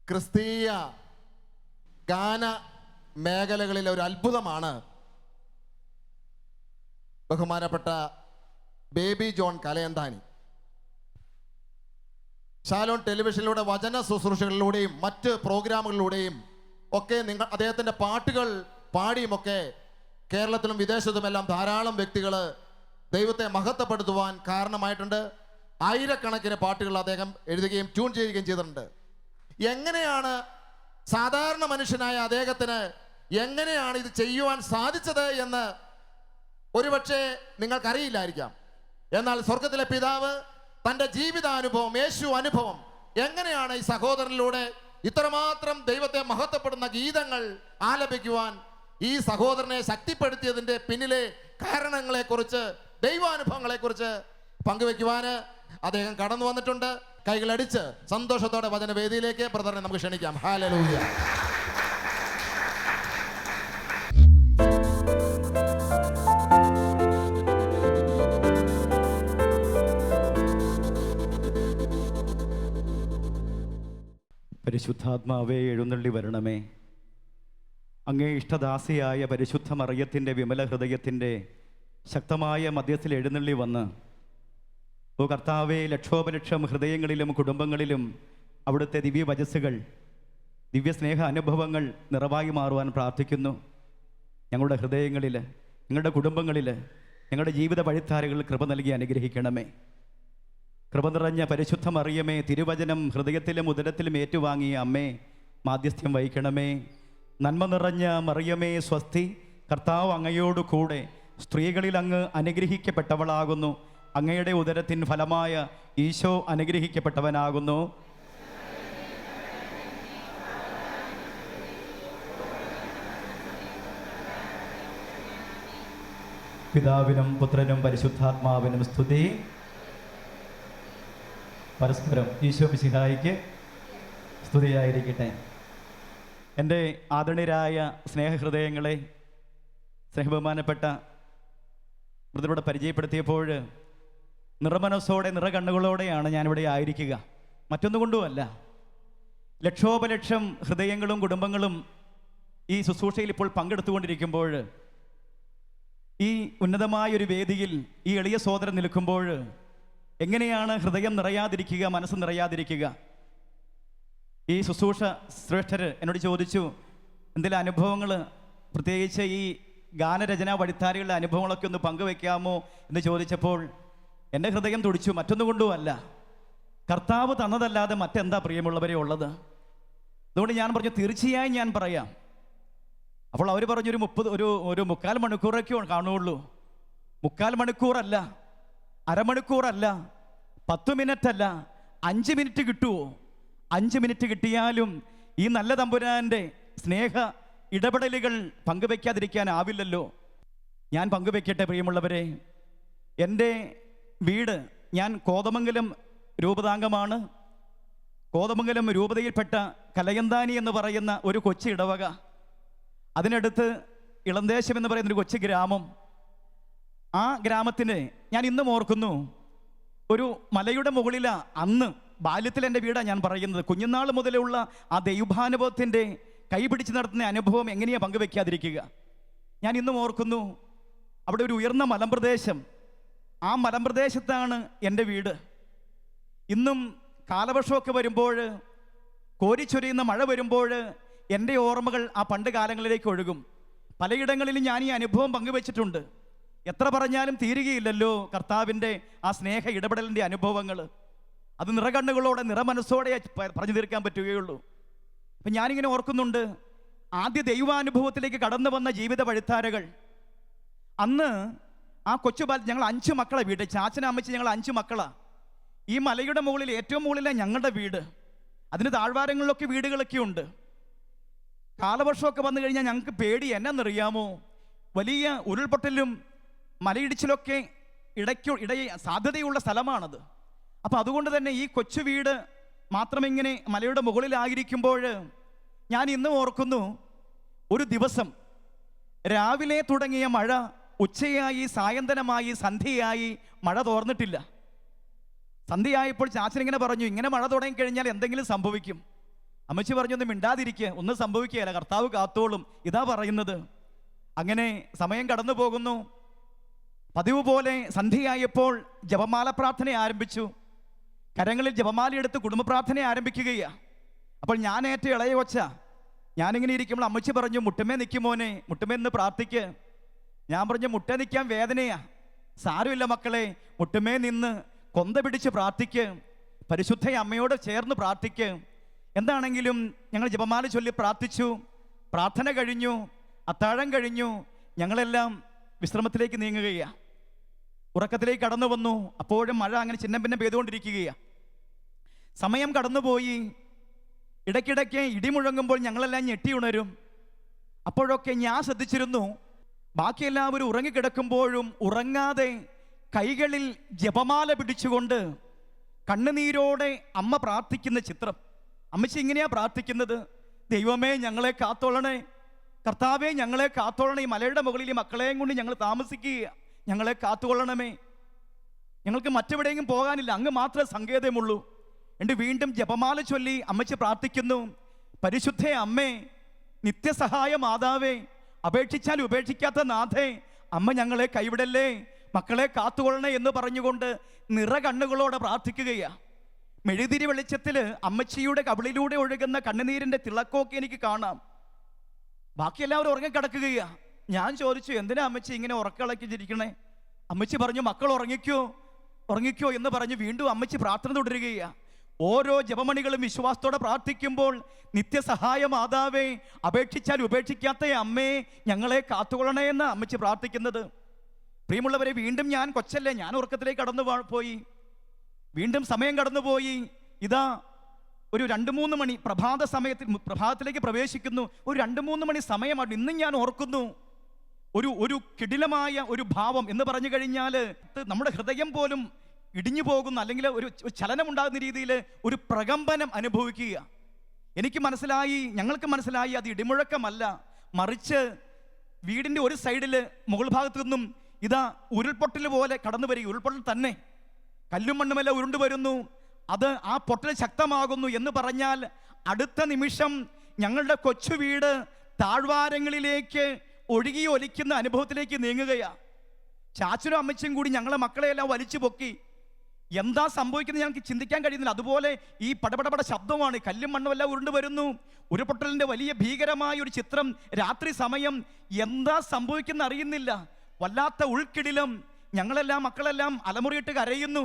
ക്രിസ്തീയ ഗാന മേഖലകളിലെ ഒരു അത്ഭുതമാണ് ബഹുമാനപ്പെട്ട ബേബി ജോൺ കലയന്താനി. ഷാലോൺ ടെലിവിഷനിലൂടെ വചന ശുശ്രൂഷകളിലൂടെയും മറ്റ് പ്രോഗ്രാമുകളിലൂടെയും ഒക്കെ അദ്ദേഹത്തിൻ്റെ പാട്ടുകൾ പാടിയുമൊക്കെ കേരളത്തിലും വിദേശത്തുമെല്ലാം ധാരാളം വ്യക്തികൾ ദൈവത്തെ മഹത്വപ്പെടുത്തുവാൻ കാരണമായിട്ടുണ്ട്. ആയിരക്കണക്കിന് പാട്ടുകൾ അദ്ദേഹം എഴുതുകയും ട്യൂൺ ചെയ്യുകയും ചെയ്തിട്ടുണ്ട്. എങ്ങനെയാണ് സാധാരണ മനുഷ്യനായ അദ്ദേഹത്തിന് എങ്ങനെയാണ് ഇത് ചെയ്യുവാൻ സാധിച്ചത് എന്ന് ഒരുപക്ഷെ നിങ്ങൾക്കറിയില്ലായിരിക്കാം. എന്നാൽ സ്വർഗത്തിലെ പിതാവ് തൻ്റെ ജീവിതാനുഭവം, യേശു അനുഭവം, എങ്ങനെയാണ് ഈ സഹോദരനിലൂടെ ഇത്രമാത്രം ദൈവത്തെ മഹത്വപ്പെടുന്ന ഗീതങ്ങൾ ആലപിക്കുവാൻ ഈ സഹോദരനെ ശക്തിപ്പെടുത്തിയതിൻ്റെ പിന്നിലെ കാരണങ്ങളെക്കുറിച്ച്, ദൈവാനുഭവങ്ങളെക്കുറിച്ച് പങ്കുവെക്കുവാൻ അദ്ദേഹം കടന്നു വന്നിട്ടുണ്ട്. കൈകളടിച്ച് സന്തോഷത്തോടെ വചനവേദിയിലേക്ക് ബ്രദറിനെ നമുക്ക് ക്ഷണിക്കാം. ഹല്ലേലൂയ. പരിശുദ്ധാത്മാവേ, എഴുന്നള്ളി വരണമേ. അങ്ങേ ഇഷ്ടദാസിയായ പരിശുദ്ധ മറിയത്തിൻ്റെ വിമല ഹൃദയത്തിൻ്റെ ശക്തമായ മധ്യത്തിൽ എഴുന്നള്ളി വന്ന്, ഓ കർത്താവേ, ലക്ഷോപലക്ഷം ഹൃദയങ്ങളിലും കുടുംബങ്ങളിലും അവിടുത്തെ ദിവ്യവചസ്സുകൾ, ദിവ്യസ്നേഹ അനുഭവങ്ങൾ നിറവായി മാറുവാൻ പ്രാർത്ഥിക്കുന്നു. ഞങ്ങളുടെ ഹൃദയങ്ങളിൽ, ഞങ്ങളുടെ കുടുംബങ്ങളിൽ, ഞങ്ങളുടെ ജീവിത വഴിത്താരകളിൽ കൃപ നൽകി അനുഗ്രഹിക്കണമേ. കൃപ നിറഞ്ഞ പരിശുദ്ധ മറിയമേ, തിരുവചനം ഹൃദയത്തിലും ഉദരത്തിലും ഏറ്റുവാങ്ങിയ അമ്മേ, മാധ്യസ്ഥ്യം വഹിക്കണമേ. നന്മ നിറഞ്ഞ മറിയമേ സ്വസ്തി, കർത്താവ് അങ്ങയോടു കൂടെ സ്ത്രീകളിൽ അങ്ങ് അനുഗ്രഹിക്കപ്പെട്ടവളാകുന്നു. അങ്ങയുടെ ഉദരത്തിൻ ഫലമായ ഈശോ അനുഗ്രഹിക്കപ്പെട്ടവനാകുന്നു. പിതാവിനും പുത്രനും പരിശുദ്ധാത്മാവിനും സ്തുതി. പരസ്പരം ഈശോ മിശിഹായിക്ക് സ്തുതിയായിരിക്കട്ടെ. എൻ്റെ ആദരണീയരായ സ്നേഹഹൃദയങ്ങളെ, സ്നേഹബഹുമാനപ്പെട്ട ബ്രദറിലൂടെ പരിചയപ്പെടുത്തിയപ്പോൾ നിറമനസ്സോടെ നിറകണ്ണുകളോടെയാണ് ഞാനിവിടെ ആയിരിക്കുക. മറ്റൊന്നുകൊണ്ടുമല്ല, ലക്ഷോപലക്ഷം ഹൃദയങ്ങളും കുടുംബങ്ങളും ഈ ശുശ്രൂഷയിൽ ഇപ്പോൾ പങ്കെടുത്തുകൊണ്ടിരിക്കുമ്പോൾ, ഈ ഉന്നതമായൊരു വേദിയിൽ ഈ എളിയ സോദരൻ നിൽക്കുമ്പോൾ എങ്ങനെയാണ് ഹൃദയം നിറയാതിരിക്കുക, മനസ്സ് നിറയാതിരിക്കുക? ഈ ശുശ്രൂഷ ശ്രേഷ്ഠർ എന്നോട് ചോദിച്ചു, എന്തെങ്കിലും അനുഭവങ്ങൾ, പ്രത്യേകിച്ച് ഈ ഗാനരചനാ വഴിത്താരികളുടെ അനുഭവങ്ങളൊക്കെ ഒന്ന് പങ്കുവെക്കാമോ എന്ന് ചോദിച്ചപ്പോൾ എൻ്റെ ഹൃദയം തുടിച്ചു. മറ്റൊന്നുകൊണ്ടുമല്ല, കർത്താവ് തന്നതല്ലാതെ മറ്റെന്താ പ്രിയമുള്ളവരെ ഉള്ളത്? അതുകൊണ്ട് ഞാൻ പറഞ്ഞു, തീർച്ചയായും ഞാൻ പറയാം. അപ്പോൾ അവർ പറഞ്ഞു, ഒരു 3/4 മണിക്കൂറൊക്കെ കാണുകയുള്ളൂ. 3/4 മണിക്കൂറല്ല, അരമണിക്കൂറല്ല, 10 മിനിറ്റല്ല, 5 മിനിറ്റ് കിട്ടുമോ? 5 മിനിറ്റ് കിട്ടിയാലും ഈ നല്ല തമ്പുരാൻ്റെ സ്നേഹ ഇടപെടലുകൾ പങ്കുവെക്കാതിരിക്കാനാവില്ലല്ലോ. ഞാൻ പങ്കുവെക്കട്ടെ പ്രിയമുള്ളവരെ. എൻ്റെ വീട്, ഞാൻ കോതമംഗലം രൂപതാംഗമാണ്. കോതമംഗലം രൂപതയിൽപ്പെട്ട കലയന്താനി എന്ന് പറയുന്ന ഒരു കൊച്ചു ഇടവക, അതിനടുത്ത് ഇളന്തേശം എന്ന് പറയുന്നൊരു കൊച്ചു ഗ്രാമം. ആ ഗ്രാമത്തിന് ഞാൻ ഇന്നും ഓർക്കുന്നു, ഒരു മലയുടെ മുകളിലാണ് അന്ന് ബാല്യത്തിൽ എൻ്റെ വീടാണ് ഞാൻ പറയുന്നത്. കുഞ്ഞുനാൾ മുതലുള്ള ആ ദൈവാനുഭവത്തിൻ്റെ കൈ പിടിച്ച് നടത്തുന്ന അനുഭവം എങ്ങനെയാണ് പങ്കുവെക്കാതിരിക്കുക? ഞാൻ ഇന്നും ഓർക്കുന്നു, അവിടെ ഒരു ഉയർന്ന മലമ്പ്രദേശം, ആ മലമ്പ്രദേശത്താണ് എൻ്റെ വീട്. ഇന്നും കാലവർഷമൊക്കെ വരുമ്പോൾ, കോരിച്ചൊരിയുന്ന മഴ വരുമ്പോൾ എൻ്റെ ഓർമ്മകൾ ആ പണ്ട് കാലങ്ങളിലേക്ക് ഒഴുകും. പലയിടങ്ങളിലും ഞാൻ ഈ അനുഭവം പങ്കുവെച്ചിട്ടുണ്ട്. എത്ര പറഞ്ഞാലും തീരുകയില്ലല്ലോ കർത്താവിൻ്റെ ആ സ്നേഹ ഇടപെടലിൻ്റെ അനുഭവങ്ങൾ. അത് നിറകണ്ണുകളോടെ, നിറമനസ്സോടെ പറഞ്ഞു തീർക്കാൻ പറ്റുകയുള്ളൂ. അപ്പം ഞാനിങ്ങനെ ഓർക്കുന്നുണ്ട്, ആദ്യ ദൈവാനുഭവത്തിലേക്ക് കടന്നു വന്ന ജീവിത വഴിത്താരകൾ. അന്ന് ആ ഞങ്ങൾ 5 മക്കളെ വീട്, ചാച്ചനും അമ്മച്ചി ഞങ്ങൾ 5 മക്കളാണ്. ഈ മലയുടെ മുകളിൽ ഏറ്റവും മുകളിലാണ് ഞങ്ങളുടെ വീട്. അതിന് താഴ്വാരങ്ങളിലൊക്കെ വീടുകളൊക്കെ ഉണ്ട്. കാലവർഷമൊക്കെ വന്നു കഴിഞ്ഞാൽ ഞങ്ങൾക്ക് പേടി. എന്നറിയാമോ? വലിയ ഉരുൾപൊട്ടലും മലയിടിച്ചിലൊക്കെ ഇടയെ സാധ്യതയുള്ള സ്ഥലമാണത്. അപ്പം അതുകൊണ്ട് തന്നെ ഈ കൊച്ചു വീട് മാത്രം ഇങ്ങനെ മലയുടെ മുകളിലായിരിക്കുമ്പോൾ ഞാൻ ഇന്നും ഓർക്കുന്നു, ഒരു ദിവസം രാവിലെ തുടങ്ങിയ മഴ ഉച്ചയായി, സായന്തനമായി, സന്ധ്യയായി, മഴ തോർന്നിട്ടില്ല. സന്ധ്യയായപ്പോൾ ചാച്ചനിങ്ങനെ പറഞ്ഞു, ഇങ്ങനെ മഴ തുടങ്ങിക്കഴിഞ്ഞാൽ എന്തെങ്കിലും സംഭവിക്കും. അമ്മച്ചി പറഞ്ഞൊന്നും മിണ്ടാതിരിക്കുക, ഒന്നും സംഭവിക്കുകയല്ല, കർത്താവ് കാത്തോളും, ഇതാ പറയുന്നത്. അങ്ങനെ സമയം കടന്നു പോകുന്നു. പതിവ് പോലെ സന്ധ്യയായപ്പോൾ ജപമാല പ്രാർത്ഥന ആരംഭിച്ചു. കരങ്ങളിൽ ജപമാല എടുത്ത് കുടുംബ പ്രാർത്ഥന ആരംഭിക്കുകയാണ്. അപ്പോൾ ഞാൻ ഏറ്റ ഇളയ കൊച്ച, ഞാനിങ്ങനെ ഇരിക്കുമ്പോൾ അമ്മച്ചി പറഞ്ഞു, മുട്ടുമേ നിൽക്കുമോനെ, മുട്ടുമേ നിന്ന് പ്രാർത്ഥിക്ക്. ഞാൻ പറഞ്ഞു, മുട്ടേ നിൽക്കാൻ വേദനയാ. സാരമില്ല മക്കളെ, മുട്ടുമേ നിന്ന് കൊന്ത പിടിച്ച് പ്രാർത്ഥിക്ക്, പരിശുദ്ധ അമ്മയോട് ചേർന്ന് പ്രാർത്ഥിക്ക്. എന്താണെങ്കിലും ഞങ്ങൾ ജപമാല ചൊല്ലി പ്രാർത്ഥിച്ചു. പ്രാർത്ഥന കഴിഞ്ഞു, അത്താഴം കഴിഞ്ഞു, ഞങ്ങളെല്ലാം വിശ്രമത്തിലേക്ക് നീങ്ങുകയാണ്. ഉറക്കത്തിലേക്ക് കടന്നു വന്നു. അപ്പോഴും മഴ അങ്ങനെ ചിന്നം ഭിന്നം പെയ്തുകൊണ്ടിരിക്കുകയാണ്. സമയം കടന്നുപോയി. ഇടയ്ക്കിടയ്ക്ക് ഇടിമുഴങ്ങുമ്പോൾ ഞങ്ങളെല്ലാം ഞെട്ടി ഉണരും. അപ്പോഴൊക്കെ ഞാൻ ശ്രദ്ധിച്ചിരുന്നു, ബാക്കി എല്ലാവരും ഉറങ്ങിക്കിടക്കുമ്പോഴും ഉറങ്ങാതെ കൈകളിൽ ജപമാല പിടിച്ചുകൊണ്ട് കണ്ണുനീരോടെ അമ്മ പ്രാർത്ഥിക്കുന്ന ചിത്രം. അമ്മച്ചി ഇങ്ങനെയാ പ്രാർത്ഥിക്കുന്നത്: ദൈവമേ ഞങ്ങളെ കാത്തോളണേ, കർത്താവേ ഞങ്ങളെ കാത്തോളണേ, ഈ മലയുടെ മുകളിൽ ഈ മക്കളെയും കൊണ്ട് ഞങ്ങൾ താമസിക്കുക, ഞങ്ങളെ കാത്തുകൊള്ളണമേ, ഞങ്ങൾക്ക് മറ്റെവിടെയെങ്കിലും പോകാനില്ല, അങ്ങ് മാത്രമേ സങ്കേതമുള്ളൂ. എന്നിട്ട് വീണ്ടും ജപമാല ചൊല്ലി അമ്മച്ചി പ്രാർത്ഥിക്കുന്നു: പരിശുദ്ധ അമ്മേ, നിത്യസഹായ മാതാവേ, അപേക്ഷിച്ചാൽ ഉപേക്ഷിക്കാത്ത നാഥേ, അമ്മ ഞങ്ങളെ കൈവിടല്ലേ, മക്കളെ കാത്തുകൊള്ളണേ എന്ന് പറഞ്ഞുകൊണ്ട് നിറ കണ്ണുകളോടെ പ്രാർത്ഥിക്കുകയാണ്. മെഴുതിരി വെളിച്ചത്തിൽ അമ്മച്ചിയുടെ കവിളിലൂടെ ഒഴുകുന്ന കണ്ണുനീരിന്റെ തിളക്കമൊക്കെ എനിക്ക് കാണാം. ബാക്കി എല്ലാവരും ഉറങ്ങിക്കിടക്കുകയാണ്. ഞാൻ ചോദിച്ചു, എന്തിനാ അമ്മച്ചി ഇങ്ങനെ ഉറക്കളക്കിച്ചിരിക്കണേ? അമ്മച്ചി പറഞ്ഞു, മക്കൾ ഉറങ്ങിക്കോ ഉറങ്ങിക്കോ എന്ന് പറഞ്ഞ് വീണ്ടും അമ്മച്ചി പ്രാർത്ഥന തുടരുകയാണ്. ഓരോ ജപമണികളും വിശ്വാസത്തോടെ പ്രാർത്ഥിക്കുമ്പോൾ, നിത്യസഹായ മാതാവേ, അപേക്ഷിച്ചാൽ ഉപേക്ഷിക്കാത്ത അമ്മേ, ഞങ്ങളെ കാത്തുകൊള്ളണേ എന്ന് അമ്മച്ചി പ്രാർത്ഥിക്കുന്നത്. പ്രിയമുള്ളവരെ, വീണ്ടും ഞാൻ കൊച്ചല്ലേ, ഞാൻ ഉറക്കത്തിലേക്ക് കടന്നു പോയി. വീണ്ടും സമയം കടന്നുപോയി. ഇതാ ഒരു 2-3 മണി പ്രഭാതത്തിലേക്ക് പ്രവേശിക്കുന്നു. ഒരു 2-3 മണി സമയമാണ്. ഇന്നും ഞാൻ ഓർക്കുന്നു, ഒരു കിടിലമായ ഒരു ഭാവം എന്ന് പറഞ്ഞു കഴിഞ്ഞാൽ നമ്മുടെ ഹൃദയം പോലും ഇടിഞ്ഞു പോകുന്ന, അല്ലെങ്കിൽ ഒരു ചലനമുണ്ടാകുന്ന രീതിയിൽ ഒരു പ്രകമ്പനം അനുഭവിക്കുക. എനിക്ക് മനസ്സിലായി, ഞങ്ങൾക്ക് മനസ്സിലായി, അത് ഇടിമുഴക്കമല്ല, മറിച്ച് വീടിൻ്റെ ഒരു സൈഡിൽ മുകൾ ഭാഗത്തു നിന്നും ഇതാ ഉരുൾപൊട്ടൽ പോലെ കടന്നു വരിക. ഉരുൾപൊട്ടൽ തന്നെ, കല്ലും മണ്ണുമെല്ലാം ഉരുണ്ടു വരുന്നു. അത് ആ പൊട്ടൽ ശക്തമാകുന്നു എന്ന് പറഞ്ഞാൽ അടുത്ത നിമിഷം ഞങ്ങളുടെ കൊച്ചു വീട് താഴ്വാരങ്ങളിലേക്ക് ഒഴുകി ഒലിക്കുന്ന അനുഭവത്തിലേക്ക് നീങ്ങുകയാണ്. ചാച്ചനും അമ്മച്ചും കൂടി ഞങ്ങളെ മക്കളെയെല്ലാം വലിച്ചു പൊക്കി. എന്താ സംഭവിക്കുന്നത് ഞങ്ങൾക്ക് ചിന്തിക്കാൻ കഴിയുന്നില്ല. അതുപോലെ ഈ പടപടപട ശബ്ദമാണ്, കല്ലും മണ്ണുമെല്ലാം ഉരുണ്ടു വരുന്നു. ഉരുൾപൊട്ടലിൻ്റെ വലിയ ഭീകരമായ ഒരു ചിത്രം. രാത്രി സമയം, എന്താ സംഭവിക്കുന്ന അറിയുന്നില്ല. വല്ലാത്ത ഉൾക്കിടിലം. ഞങ്ങളെല്ലാം മക്കളെല്ലാം അലമുറിയിട്ട് കരയുന്നു.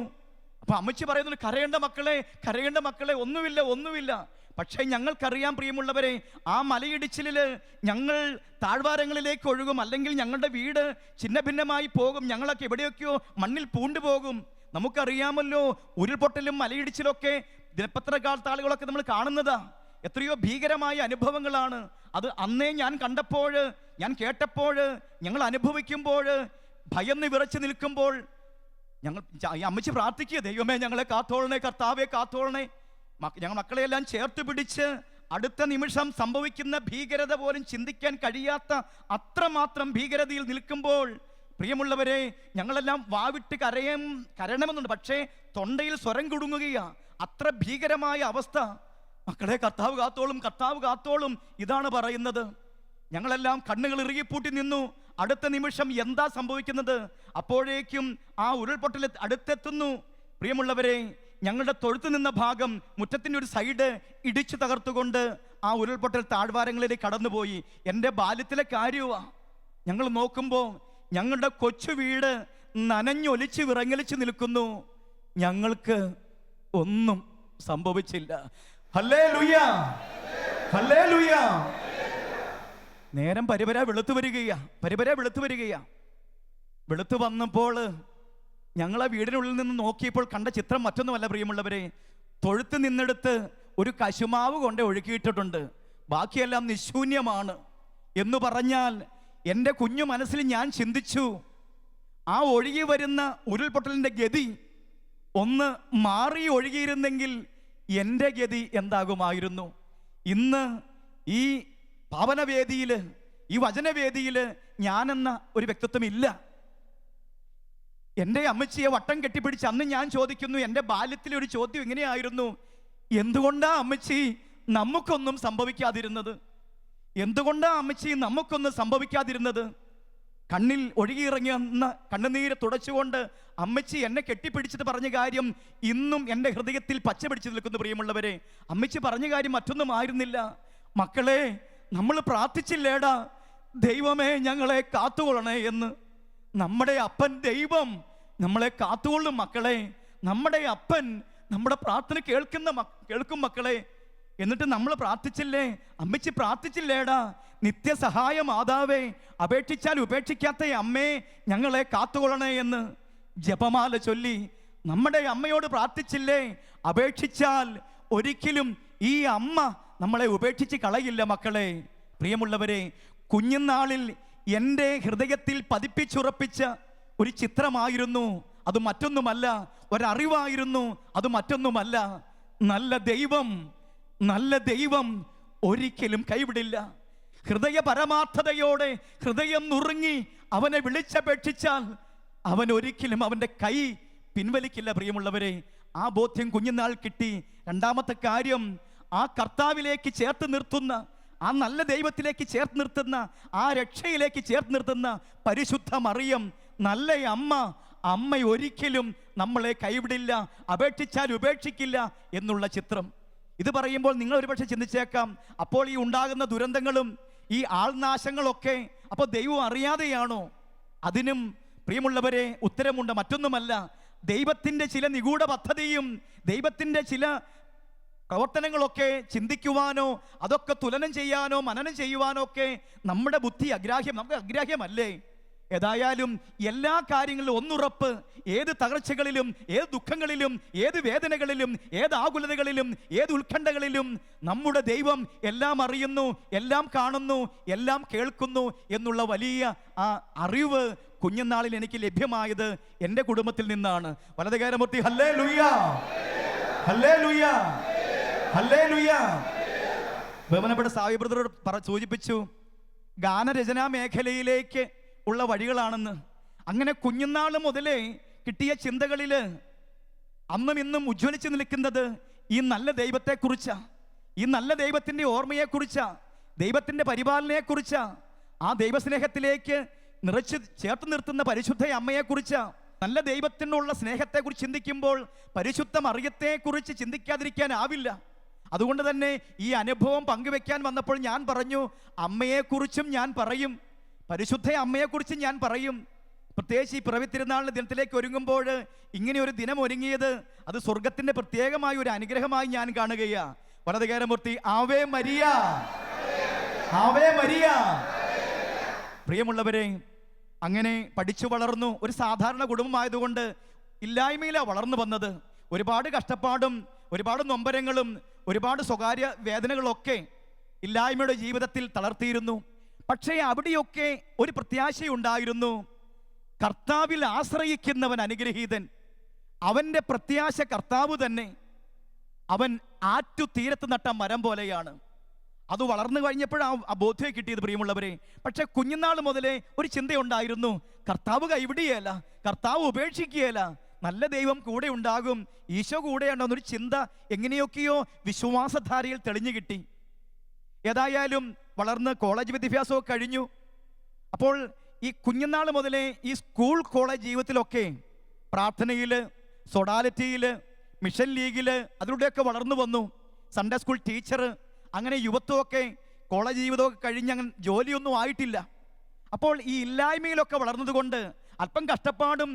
അപ്പൊ അമ്മച്ചി പറയുന്നു, കരയേണ്ട മക്കളെ, ഒന്നുമില്ല. പക്ഷേ ഞങ്ങൾക്കറിയാം പ്രിയമുള്ളവരെ, ആ മലയിടിച്ചിലിൽ ഞങ്ങൾ താഴ്വാരങ്ങളിലേക്ക് ഒഴുകും, അല്ലെങ്കിൽ ഞങ്ങളുടെ വീട് ചിന്ന ഭിന്നമായി പോകും, ഞങ്ങളൊക്കെ എവിടെയൊക്കെയോ മണ്ണിൽ പൂണ്ടുപോകും. നമുക്കറിയാമല്ലോ, ഉരുൾപൊട്ടലും മലയിടിച്ചിലൊക്കെ ദിനപത്രകാലത്തെ ആളുകളൊക്കെ നമ്മൾ കാണുന്നതാ. എത്രയോ ഭീകരമായ അനുഭവങ്ങളാണ് അത്. അന്നേ ഞാൻ കണ്ടപ്പോൾ, ഞാൻ കേട്ടപ്പോൾ, ഞങ്ങൾ അനുഭവിക്കുമ്പോൾ, ഭയന്ന് വിറച്ചു നിൽക്കുമ്പോൾ അമ്മച്ചി പ്രാർത്ഥിക്കുക, ദൈവമേ ഞങ്ങളെ കാത്തോളണേ, കർത്താവെ കാത്തോളണേ. ഞങ്ങൾ മക്കളെയെല്ലാം ചേർത്ത് പിടിച്ച് അടുത്ത നിമിഷം സംഭവിക്കുന്ന ഭീകരത പോലും ചിന്തിക്കാൻ കഴിയാത്ത അത്രമാത്രം ഭീകരതയിൽ നിൽക്കുമ്പോൾ, പ്രിയമുള്ളവരെ, ഞങ്ങളെല്ലാം വാവിട്ട് കരയണമെന്നുണ്ട്, പക്ഷേ തൊണ്ടയിൽ സ്വരം കുടുങ്ങുകയാണ്. അത്ര ഭീകരമായ അവസ്ഥ. മക്കളെ കർത്താവ് കാത്തോളും ഇതാണ് പറയുന്നത്. ഞങ്ങളെല്ലാം കണ്ണുകൾ ഇറുകിപ്പൂട്ടി നിന്നു. അടുത്ത നിമിഷം എന്താ സംഭവിക്കുന്നത്? അപ്പോഴേക്കും ആ ഉരുൾപൊട്ടൽ അടുത്തെത്തുന്നു. പ്രിയമുള്ളവരെ, ഞങ്ങളുടെ തൊഴുത്തു നിന്ന ഭാഗം, മുറ്റത്തിൻ്റെ ഒരു സൈഡ് ഇടിച്ചു തകർത്തുകൊണ്ട് ആ ഉരുൾപൊട്ടൽ താഴ്വാരങ്ങളിലേക്ക് കടന്നുപോയി. എൻ്റെ ബാല്യത്തിലെ കാര്യമാണ്. ഞങ്ങൾ നോക്കുമ്പോൾ ഞങ്ങളുടെ കൊച്ചു വീട് നനഞ്ഞൊലിച്ച് വിറങ്ങലിച്ച് നിൽക്കുന്നു. ഞങ്ങൾക്ക് ഒന്നും സംഭവിച്ചില്ല. Hallelujah, hallelujah. നേരം പരിപര വെളുത്തു വരികയാ. വെളുത്തു വന്നപ്പോൾ ഞങ്ങളെ വീടിനുള്ളിൽ നിന്ന് നോക്കിയപ്പോൾ കണ്ട ചിത്രം മറ്റൊന്നുമല്ല പ്രിയമുള്ളവരെ. തൊഴുത്ത് നിന്നെടുത്ത് ഒരു കശുമാവ് കൊണ്ട് ഒഴുക്കിയിട്ടിട്ടുണ്ട്, ബാക്കിയെല്ലാം നിശൂന്യമാണ്. എന്ന് പറഞ്ഞാൽ എൻ്റെ കുഞ്ഞു മനസ്സിൽ ഞാൻ ചിന്തിച്ചു, ആ ഒഴുകി വരുന്ന ഉരുൾപൊട്ടലിൻ്റെ ഗതി ഒന്ന് മാറി ഒഴുകിയിരുന്നെങ്കിൽ എൻ്റെ ഗതി എന്താകുമായിരുന്നു? ഇന്ന് ഈ പാവനവേദിയിൽ, ഈ വചനവേദിയിൽ ഞാനെന്ന ഒരു വ്യക്തിത്വം ഇല്ല. എൻ്റെ അമ്മച്ചിയെ വട്ടം കെട്ടിപ്പിടിച്ച് അന്ന് ഞാൻ ചോദിക്കുന്നു, എൻ്റെ ബാല്യത്തിലെ ഒരു ചോദ്യം ഇങ്ങനെയായിരുന്നു: എന്തുകൊണ്ടാ അമ്മച്ചി നമുക്കൊന്നും സംഭവിക്കാതിരുന്നത്? എന്തുകൊണ്ടാണ് അമ്മച്ചി നമുക്കൊന്നും സംഭവിക്കാതിരുന്നത്? കണ്ണിൽ ഒഴുകിയിറങ്ങിയ കണ്ണുനീര് തുടച്ചുകൊണ്ട് അമ്മച്ചി എന്നെ കെട്ടിപ്പിടിച്ചിട്ട് പറഞ്ഞ കാര്യം ഇന്നും എൻ്റെ ഹൃദയത്തിൽ പച്ച പിടിച്ചു നിൽക്കുന്നു. പ്രിയമുള്ളവരെ, അമ്മച്ചി പറഞ്ഞ കാര്യം മറ്റൊന്നും ആയിരുന്നില്ല. മക്കളെ, നമ്മൾ പ്രാർത്ഥിച്ചില്ലേടാ, ദൈവമേ ഞങ്ങളെ കാത്തുകൊള്ളണേ എന്ന്. നമ്മുടെ അപ്പൻ ദൈവം നമ്മളെ കാത്തുകൊള്ളും മക്കളെ. നമ്മുടെ അപ്പൻ നമ്മുടെ പ്രാർത്ഥന കേൾക്കും മക്കളെ. എന്നിട്ട് നമ്മൾ പ്രാർത്ഥിച്ചില്ലേ? അമ്മച്ചി പ്രാർത്ഥിച്ചില്ലേടാ, നിത്യസഹായ മാതാവേ, അപേക്ഷിച്ചാൽ ഉപേക്ഷിക്കാത്ത അമ്മേ ഞങ്ങളെ കാത്തുകൊള്ളണേ എന്ന് ജപമാല ചൊല്ലി നമ്മുടെ അമ്മയോട് പ്രാർത്ഥിച്ചില്ലേ? അപേക്ഷിച്ചാൽ ഒരിക്കലും ഈ അമ്മ നമ്മളെ ഉപേക്ഷിച്ച് കളയില്ല മക്കളെ. പ്രിയമുള്ളവരെ, കുഞ്ഞുനാളിൽ എൻ്റെ ഹൃദയത്തിൽ പതിപ്പിച്ചുറപ്പിച്ച ഒരു ചിത്രമായിരുന്നു, അത് മറ്റൊന്നുമല്ല. ഒരറിവായിരുന്നു, അത് മറ്റൊന്നുമല്ല. നല്ല ദൈവം ഒരിക്കലും കൈവിടില്ല. ഹൃദയ പരമാർത്ഥതയോടെ ഹൃദയം നുറുങ്ങി അവനെ വിളിച്ചപേക്ഷിച്ചാൽ അവൻ ഒരിക്കലും അവൻ്റെ കൈ പിൻവലിക്കില്ല. പ്രിയമുള്ളവരെ, ആ ബോധ്യം കുഞ്ഞുനാൾ കിട്ടി. രണ്ടാമത്തെ കാര്യം, ആ കർത്താവിലേക്ക് ചേർത്ത് നിർത്തുന്ന, ആ നല്ല ദൈവത്തിലേക്ക് ചേർത്ത് നിർത്തുന്ന, ആ രക്ഷയിലേക്ക് ചേർത്ത് നിർത്തുന്ന പരിശുദ്ധ മറിയം, നല്ല അമ്മ ഒരിക്കലും നമ്മളെ കൈവിടില്ല, അപേക്ഷിച്ചാൽ ഉപേക്ഷിക്കില്ല എന്നുള്ള ചിത്രം. ഇത് പറയുമ്പോൾ നിങ്ങൾ ഒരുപക്ഷെ ചിന്തിച്ചേക്കാം, അപ്പോൾ ഈ ഉണ്ടാകുന്ന ദുരന്തങ്ങളും ഈ ആൾനാശങ്ങളൊക്കെ അപ്പോൾ ദൈവം അറിയാതെയാണോ? അതിനും പ്രിയമുള്ളവരെ ഉത്തരമുണ്ട്. മറ്റൊന്നുമല്ല, ദൈവത്തിൻ്റെ ചില നിഗൂഢ പദ്ധതിയും ദൈവത്തിൻ്റെ ചില പ്രവർത്തനങ്ങളൊക്കെ ചിന്തിക്കുവാനോ അതൊക്കെ തുലനം ചെയ്യാനോ മനനം ചെയ്യുവാനോ ഒക്കെ നമ്മുടെ ബുദ്ധി നമുക്ക് അഗ്രാഹ്യമല്ലേ? ഏതായാലും എല്ലാ കാര്യങ്ങളിലും ഒന്നുറപ്പ്, ഏത് തകർച്ചകളിലും ഏത് ദുഃഖങ്ങളിലും ഏത് വേദനകളിലും ഏത് ആകുലതകളിലും ഏത് ഉത്കണ്ഠകളിലും നമ്മുടെ ദൈവം എല്ലാം അറിയുന്നു, എല്ലാം കാണുന്നു, എല്ലാം കേൾക്കുന്നു എന്നുള്ള വലിയ ആ അറിവ് കുഞ്ഞുനാളിൽ എനിക്ക് ലഭ്യമായത് എൻ്റെ കുടുംബത്തിൽ നിന്നാണ്. വലതുകരമൂർത്തി ഹല്ലേലൂയ, ഹല്ലേലൂയ, ഹല്ലേലൂയ. ബഹുമാനപ്പെട്ട സാവി ബ്രദർ സൂചിപ്പിച്ചു, ഗാനരചനാ മേഖലയിലേക്ക് ഉള്ള വഴികളാണെന്ന്. അങ്ങനെ കുഞ്ഞുനാൾ മുതലേ കിട്ടിയ ചിന്തകളിൽ അന്നും ഇന്നും ഉജ്ജ്വലിച്ച് നിൽക്കുന്നത് ഈ നല്ല ദൈവത്തെക്കുറിച്ചാണ്, ഈ നല്ല ദൈവത്തിൻ്റെ ഓർമ്മയെക്കുറിച്ചാണ്, ദൈവത്തിൻ്റെ പരിപാലനയെക്കുറിച്ചാണ്, ആ ദൈവസ്നേഹത്തിലേക്ക് നിറച്ച് ചേർത്ത് നിർത്തുന്ന പരിശുദ്ധ അമ്മയെക്കുറിച്ചാണ്. നല്ല ദൈവത്തിനുള്ള സ്നേഹത്തെക്കുറിച്ച് ചിന്തിക്കുമ്പോൾ പരിശുദ്ധ മറിയത്തെക്കുറിച്ച് ചിന്തിക്കാതിരിക്കാനാവില്ല. അതുകൊണ്ട് തന്നെ ഈ അനുഭവം പങ്കുവെക്കാൻ വന്നപ്പോൾ ഞാൻ പറഞ്ഞു, അമ്മയെക്കുറിച്ചും ഞാൻ പറയും, പരിശുദ്ധ അമ്മയെക്കുറിച്ച് ഞാൻ പറയും. പ്രത്യേകിച്ച് ഈ പിറവി തിരുനാളിൻ്റെ ദിനത്തിലേക്ക് ഒരുങ്ങുമ്പോൾ ഇങ്ങനെ ഒരു ദിനം ഒരുങ്ങിയത് അത് സ്വർഗത്തിൻ്റെ പ്രത്യേകമായ ഒരു അനുഗ്രഹമായി ഞാൻ കാണുകയാണ്. വലതുകരമൂർത്തി ആവേ മരിയ, ആവേ മരിയ. പ്രിയമുള്ളവരെ, അങ്ങനെ പഠിച്ചു വളർന്നു. ഒരു സാധാരണ കുടുംബമായതുകൊണ്ട് ഇല്ലായ്മയിലാണ് വളർന്നു വന്നത്. ഒരുപാട് കഷ്ടപ്പാടും ഒരുപാട് നൊമ്പരങ്ങളും ഒരുപാട് സ്വകാര്യ വേദനകളൊക്കെ ഇല്ലായ്മയുടെ ജീവിതത്തിൽ തളർത്തിയിരുന്നു. പക്ഷേ അവിടെയൊക്കെ ഒരു പ്രത്യാശയുണ്ടായിരുന്നു. കർത്താവിൽ ആശ്രയിക്കുന്നവൻ അനുഗ്രഹീതൻ. അവൻ്റെ പ്രത്യാശ കർത്താവ് തന്നെ. അവൻ ആറ്റു തീരത്ത് നട്ട മരം പോലെയാണ്. അത് വളർന്നു കഴിഞ്ഞപ്പോഴാണ് ആ ബോധ്യം കിട്ടിയത് പ്രിയമുള്ളവരെ. പക്ഷെ കുഞ്ഞുനാൾ മുതലേ ഒരു ചിന്തയുണ്ടായിരുന്നു, കർത്താവ് കൈവിടുകയല്ല, കർത്താവ് ഉപേക്ഷിക്കുകയല്ല, നല്ല ദൈവം കൂടെ ഉണ്ടാകും, ഈശോ കൂടെ ഉണ്ടെന്നൊരു ചിന്ത എങ്ങനെയൊക്കെയോ വിശ്വാസധാരയിൽ തെളിഞ്ഞു കിട്ടി. ഏതായാലും വളർന്ന് കോളേജ് വിദ്യാഭ്യാസമൊക്കെ കഴിഞ്ഞു. അപ്പോൾ ഈ കുഞ്ഞുനാൾ മുതലേ ഈ സ്കൂൾ കോളേജ് ജീവിതത്തിലൊക്കെ പ്രാർത്ഥനയിൽ, സൊഡാലിറ്റിയിൽ, മിഷൻ ലീഗിൽ അതിലൂടെയൊക്കെ വളർന്നു വന്നു. സൺഡേ സ്കൂൾ ടീച്ചർ, അങ്ങനെ യുവത്വമൊക്കെ കോളേജ് ജീവിതമൊക്കെ കഴിഞ്ഞ് അങ്ങനെ ജോലിയൊന്നും ആയിട്ടില്ല. അപ്പോൾ ഈ ഇല്ലായ്മയിലൊക്കെ വളർന്നതുകൊണ്ട് അല്പം കഷ്ടപ്പാടും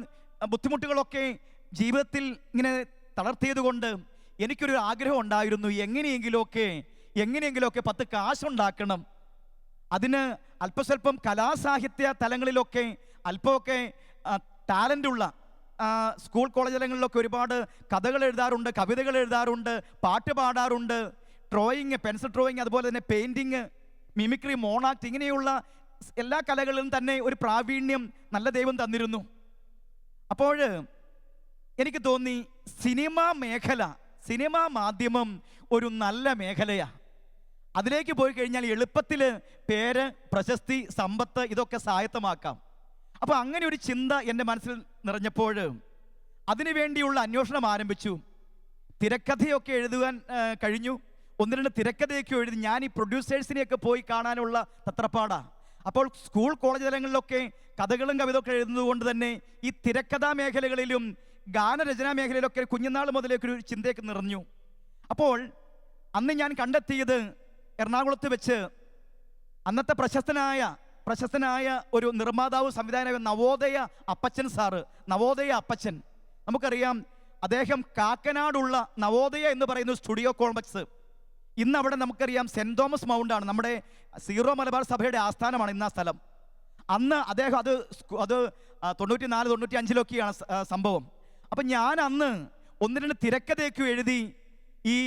ബുദ്ധിമുട്ടുകളൊക്കെ ജീവിതത്തിൽ ഇങ്ങനെ തളർത്തിയത് കൊണ്ട് എനിക്കൊരു ആഗ്രഹം ഉണ്ടായിരുന്നു, എങ്ങനെയെങ്കിലുമൊക്കെ 10 കാശുണ്ടാക്കണം. അതിന് അല്പസ്വല്പം കലാസാഹിത്യ തലങ്ങളിലൊക്കെ അല്പമൊക്കെ ടാലൻ്റുള്ള സ്കൂൾ കോളേജ് തലങ്ങളിലൊക്കെ ഒരുപാട് കഥകൾ എഴുതാറുണ്ട്, കവിതകൾ എഴുതാറുണ്ട്, പാട്ട് പാടാറുണ്ട്, ഡ്രോയിങ്, പെൻസിൽ ഡ്രോയിങ്, അതുപോലെ തന്നെ പെയിൻറ്റിങ്, മിമിക്രി, മോണാക്ട്, ഇങ്ങനെയുള്ള എല്ലാ കലകളിലും തന്നെ ഒരു പ്രാവീണ്യം നല്ല ദൈവം തന്നിരുന്നു. അപ്പോൾ എനിക്ക് തോന്നി സിനിമാ മാധ്യമം ഒരു നല്ല മേഖലയാണ്. അതിലേക്ക് പോയി കഴിഞ്ഞാൽ എളുപ്പത്തിൽ പേര്, പ്രശസ്തി, സമ്പത്ത് ഇതൊക്കെ സ്വായത്തമാക്കാം. അപ്പോൾ അങ്ങനെ ഒരു ചിന്ത എൻ്റെ മനസ്സിൽ നിറഞ്ഞപ്പോൾ അതിനു വേണ്ടിയുള്ള അന്വേഷണം ആരംഭിച്ചു. തിരക്കഥയൊക്കെ എഴുതുവാൻ കഴിഞ്ഞു. ഒന്ന് രണ്ട് തിരക്കഥയൊക്കെ എഴുതി ഞാൻ ഈ പ്രൊഡ്യൂസേഴ്സിനെയൊക്കെ പോയി കാണാനുള്ള തത്രപ്പാടാ. അപ്പോൾ സ്കൂൾ കോളേജ് തലങ്ങളിലൊക്കെ കഥകളും കവിതയൊക്കെ എഴുതുന്നത് കൊണ്ട് തന്നെ ഈ തിരക്കഥാ മേഖലകളിലും ഗാനരചനാ മേഖലയിലൊക്കെ കുഞ്ഞുനാൾ മുതലേക്ക് ഒരു ചിന്തയൊക്കെ നിറഞ്ഞു. അപ്പോൾ അന്ന് ഞാൻ കണ്ടെത്തിയത് എറണാകുളത്ത് വെച്ച് അന്നത്തെ പ്രശസ്തനായ ഒരു നിർമ്മാതാവ് സംവിധായകനായ നവോദയ അപ്പച്ചൻ സാറ്, നവോദയ അപ്പച്ചൻ, നമുക്കറിയാം അദ്ദേഹം കാക്കനാടുള്ള നവോദയ എന്ന് പറയുന്ന സ്റ്റുഡിയോ കോംപ്ലക്സ്, ഇന്ന് അവിടെ നമുക്കറിയാം സെൻറ് തോമസ് മൗണ്ടാണ്, നമ്മുടെ സീറോ മലബാർ സഭയുടെ ആസ്ഥാനമാണ് ഇന്ന് ആ സ്ഥലം. അന്ന് അദ്ദേഹം അത് 94-95 സംഭവം. അപ്പം ഞാൻ അന്ന് ഒന്ന് രണ്ട് തിരക്കഥയൊക്കെ എഴുതി ഈ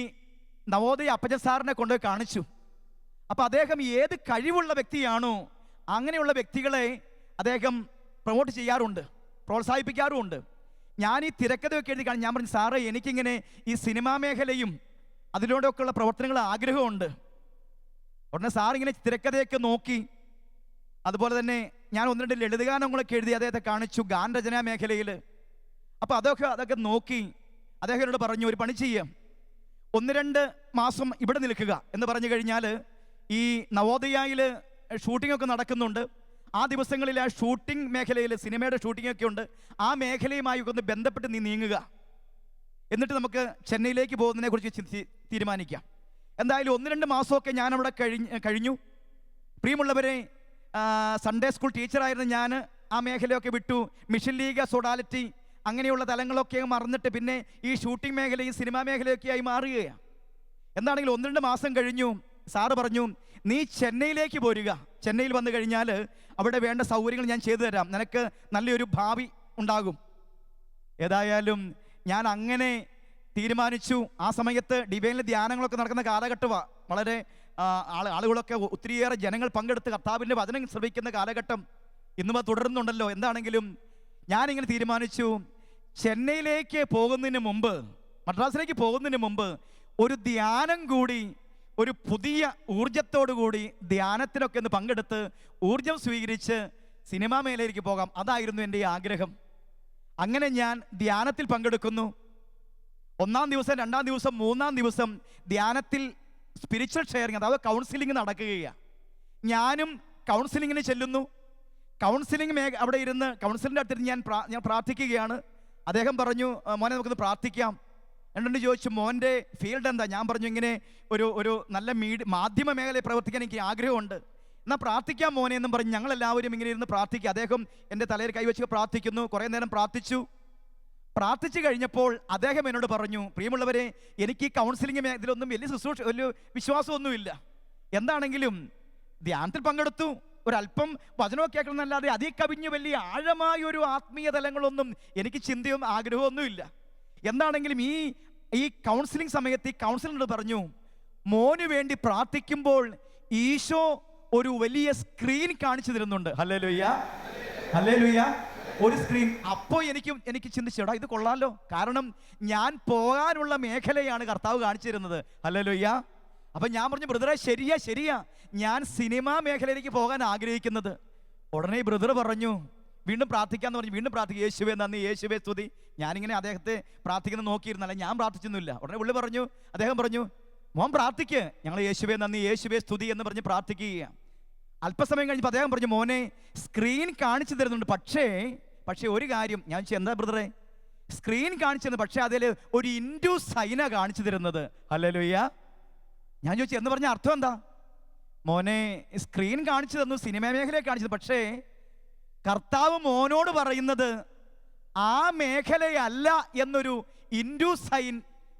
നവോദയ അപ്പച്ചൻ സാറിനെ കൊണ്ടുപോയി കാണിച്ചു. അപ്പം അദ്ദേഹം ഏത് കഴിവുള്ള വ്യക്തിയാണോ അങ്ങനെയുള്ള വ്യക്തികളെ അദ്ദേഹം പ്രൊമോട്ട് ചെയ്യാറുണ്ട്, പ്രോത്സാഹിപ്പിക്കാറുമുണ്ട്. ഞാൻ ഈ തിരക്കഥയൊക്കെ എഴുതി കാണും. ഞാൻ പറഞ്ഞു, സാറേ എനിക്കിങ്ങനെ ഈ സിനിമാ മേഖലയും അതിലൂടെയൊക്കെയുള്ള പ്രവർത്തനങ്ങൾ ആഗ്രഹമുണ്ട്. ഉടനെ സാറിങ്ങനെ തിരക്കഥയൊക്കെ നോക്കി, അതുപോലെ തന്നെ ഞാൻ ഒന്ന് രണ്ട് ലളിതഗാനങ്ങളൊക്കെ എഴുതി അദ്ദേഹത്തെ കാണിച്ചു ഗാനരചനാ മേഖലയിൽ. അപ്പോൾ അതൊക്കെ നോക്കി അദ്ദേഹം എന്നോട് പറഞ്ഞു, ഒരു പണി ചെയ്യാം, 1-2 മാസം ഇവിടെ നിൽക്കുക എന്ന് പറഞ്ഞു കഴിഞ്ഞാൽ ഈ നവോദയയിൽ ഷൂട്ടിംഗ് ഒക്കെ നടക്കുന്നുണ്ട്. ആ ദിവസങ്ങളിൽ ആ ഷൂട്ടിംഗ് മേഖലയിൽ സിനിമയുടെ ഷൂട്ടിംഗ് ഒക്കെ ഉണ്ട്. ആ മേഖലയുമായി ഒന്ന് ബന്ധപ്പെട്ട് നീ നീങ്ങുക, എന്നിട്ട് നമുക്ക് ചെന്നൈയിലേക്ക് പോകുന്നതിനെ കുറിച്ച് തീരുമാനിക്കാം. എന്തായാലും 1-2 മാസമൊക്കെ ഞാൻ അവിടെ കഴിഞ്ഞു. പ്രിയമുള്ളവരെ, സൺഡേ സ്കൂൾ ടീച്ചറായിരുന്ന ഞാൻ ആ മേഖലയൊക്കെ വിട്ടു. മിഷൻ ലീഗ്, സോഡാലിറ്റി അങ്ങനെയുള്ള തലങ്ങളൊക്കെ മറന്നിട്ട് പിന്നെ ഈ ഷൂട്ടിംഗ് മേഖല, ഈ സിനിമാ മേഖലയൊക്കെ ആയി മാറുകയാണ്. എന്താണെങ്കിലും 1-2 മാസം കഴിഞ്ഞു. സാറ് പറഞ്ഞു, നീ ചെന്നൈയിലേക്ക് പോരുക, ചെന്നൈയിൽ വന്നു കഴിഞ്ഞാൽ അവിടെ വേണ്ട സൗകര്യങ്ങൾ ഞാൻ ചെയ്തു തരാം, നിനക്ക് നല്ലൊരു ഭാവി ഉണ്ടാകും. ഏതായാലും ഞാൻ അങ്ങനെ തീരുമാനിച്ചു. ആ സമയത്ത് ഡിവൈനിലെ ധ്യാനങ്ങളൊക്കെ നടക്കുന്ന കാലഘട്ടമാണ്. വളരെ ആളുകളൊക്കെ ഒത്തിരിയേറെ ജനങ്ങൾ പങ്കെടുത്ത് കർത്താവിൻ്റെ വചനം ശ്രവിക്കുന്ന കാലഘട്ടം ഇന്നും അത് തുടരുന്നുണ്ടല്ലോ. എന്താണെങ്കിലും ഞാനിങ്ങനെ തീരുമാനിച്ചു, ചെന്നൈയിലേക്ക് പോകുന്നതിന് മുമ്പ്, മദ്രാസിലേക്ക് പോകുന്നതിന് മുമ്പ് ഒരു ധ്യാനം കൂടി, ഒരു പുതിയ ഊർജത്തോടു കൂടി ധ്യാനത്തിനൊക്കെ ഒന്ന് പങ്കെടുത്ത് ഊർജം സ്വീകരിച്ച് സിനിമാ മേഖലയിലേക്ക് പോകാം. അതായിരുന്നു എൻ്റെ ആഗ്രഹം. അങ്ങനെ ഞാൻ ധ്യാനത്തിൽ പങ്കെടുക്കുന്നു. 1-ാം ദിവസം, 2-ാം ദിവസം, 3-ാം ദിവസം ധ്യാനത്തിൽ സ്പിരിച്വൽ ഷെയറിങ്, അതായത് കൗൺസിലിംഗ് നടക്കുകയാണ്. ഞാനും കൗൺസിലിങ്ങിന് ചെല്ലുന്നു. കൗൺസിലിംഗ് അവിടെ ഇരുന്ന് കൗൺസിലിൻ്റെ അടുത്തിരുന്ന് ഞാൻ പ്രാർത്ഥിക്കുകയാണ്. അദ്ദേഹം പറഞ്ഞു, മോനെ നമുക്കൊന്ന് പ്രാർത്ഥിക്കാം. എന്നോട് ചോദിച്ചു, മോൻ്റെ ഫീൽഡ് എന്താ? ഞാൻ പറഞ്ഞു, ഇങ്ങനെ ഒരു നല്ല മാധ്യമ മേഖലയിൽ പ്രവർത്തിക്കാൻ എനിക്ക് ആഗ്രഹമുണ്ട്. എന്നാൽ പ്രാർത്ഥിക്കാം മോനെ എന്നും പറഞ്ഞ് ഞങ്ങളെല്ലാവരും ഇങ്ങനെ ഇരുന്ന് പ്രാർത്ഥിക്കുക. അദ്ദേഹം എൻ്റെ തലയിൽ കൈവച്ച് പ്രാർത്ഥിക്കുന്നു. കുറേ നേരം പ്രാർത്ഥിച്ചു കഴിഞ്ഞപ്പോൾ അദ്ദേഹം എന്നോട് പറഞ്ഞു, പ്രിയമുള്ളവരെ, എനിക്ക് ഈ കൗൺസിലിംഗ് ഇതിലൊന്നും വലിയ വിശ്വാസമൊന്നുമില്ല. എന്താണെങ്കിലും ധ്യാനത്തിൽ പങ്കെടുത്തു, ഒരല്പം വചനമൊക്കെ കേൾക്കണമെന്നല്ലാതെ അതിൽ കവിഞ്ഞ് വലിയ ആഴമായ ഒരു ആത്മീയ തലങ്ങളൊന്നും എനിക്ക് ചിന്തയും ആഗ്രഹമൊന്നുമില്ല. എന്താണെങ്കിലും ഈ കൗൺസിലിംഗ് സമയത്ത് ഈ കൗൺസിലർ പറഞ്ഞു, മോന് വേണ്ടി പ്രാർത്ഥിക്കുമ്പോൾ ഈശോ ഒരു വലിയ സ്ക്രീൻ കാണിച്ചു തരുന്നുണ്ട്. Hallelujah, hallelujah. ഒരു സ്ക്രീൻ. അപ്പോൾ എനിക്ക് ചിന്തിച്ചേടാ, ഇത് കൊള്ളാലോ, കാരണം ഞാൻ പോകാനുള്ള മേഖലയാണ് കർത്താവ് കാണിച്ചു തരുന്നത്. ഹല്ലേലൂയ. അപ്പം ഞാൻ പറഞ്ഞു, ബ്രദറെ ശരിയാ, ഞാൻ സിനിമാ മേഖലയിലേക്ക് പോകാൻ ആഗ്രഹിക്കുന്നത്. ഉടനെ ബ്രദർ പറഞ്ഞു, വീണ്ടും പ്രാർത്ഥിക്കാന്ന് പറഞ്ഞു. വീണ്ടും പ്രാർത്ഥിക്കുക, യേശുവേ നന്ദി, യേശുവേ സ്തുതി. ഞാനിങ്ങനെ അദ്ദേഹത്തെ പ്രാർത്ഥിക്കുന്നത് നോക്കിയിരുന്നല്ല, ഞാൻ പ്രാർത്ഥിച്ചൊന്നുമില്ല. ഉടനെ അദ്ദേഹം പറഞ്ഞു, മോൻ പ്രാർത്ഥിക്ക്. ഞങ്ങൾ യേശുവേ നന്ദി, യേശുവേ സ്തുതി എന്ന് പറഞ്ഞ് പ്രാർത്ഥിക്കുകയാണ്. അല്പസമയം കഴിഞ്ഞപ്പോൾ അദ്ദേഹം പറഞ്ഞു, മോനെ സ്ക്രീൻ കാണിച്ചു തരുന്നുണ്ട്, പക്ഷേ ഒരു കാര്യം. ഞാൻ ചോദിച്ചു, എന്താ ബ്രദറെ? സ്ക്രീൻ കാണിച്ചു തരുന്നത്, പക്ഷേ അതിൽ ഒരു ഇൻഡു സൈന കാണിച്ചു തരുന്നത്. ഹല്ലേലൂയ. ഞാൻ ചോദിച്ചു, എന്ന് പറഞ്ഞ അർത്ഥം എന്താ? മോനെ സ്ക്രീൻ കാണിച്ചു തന്നു, സിനിമാ മേഖലയെ കാണിച്ചത്, പക്ഷേ കർത്താവ് മോനോട് പറയുന്നത് ആ മേഖലയല്ല എന്നൊരു ഇൻഡു സൈൻ,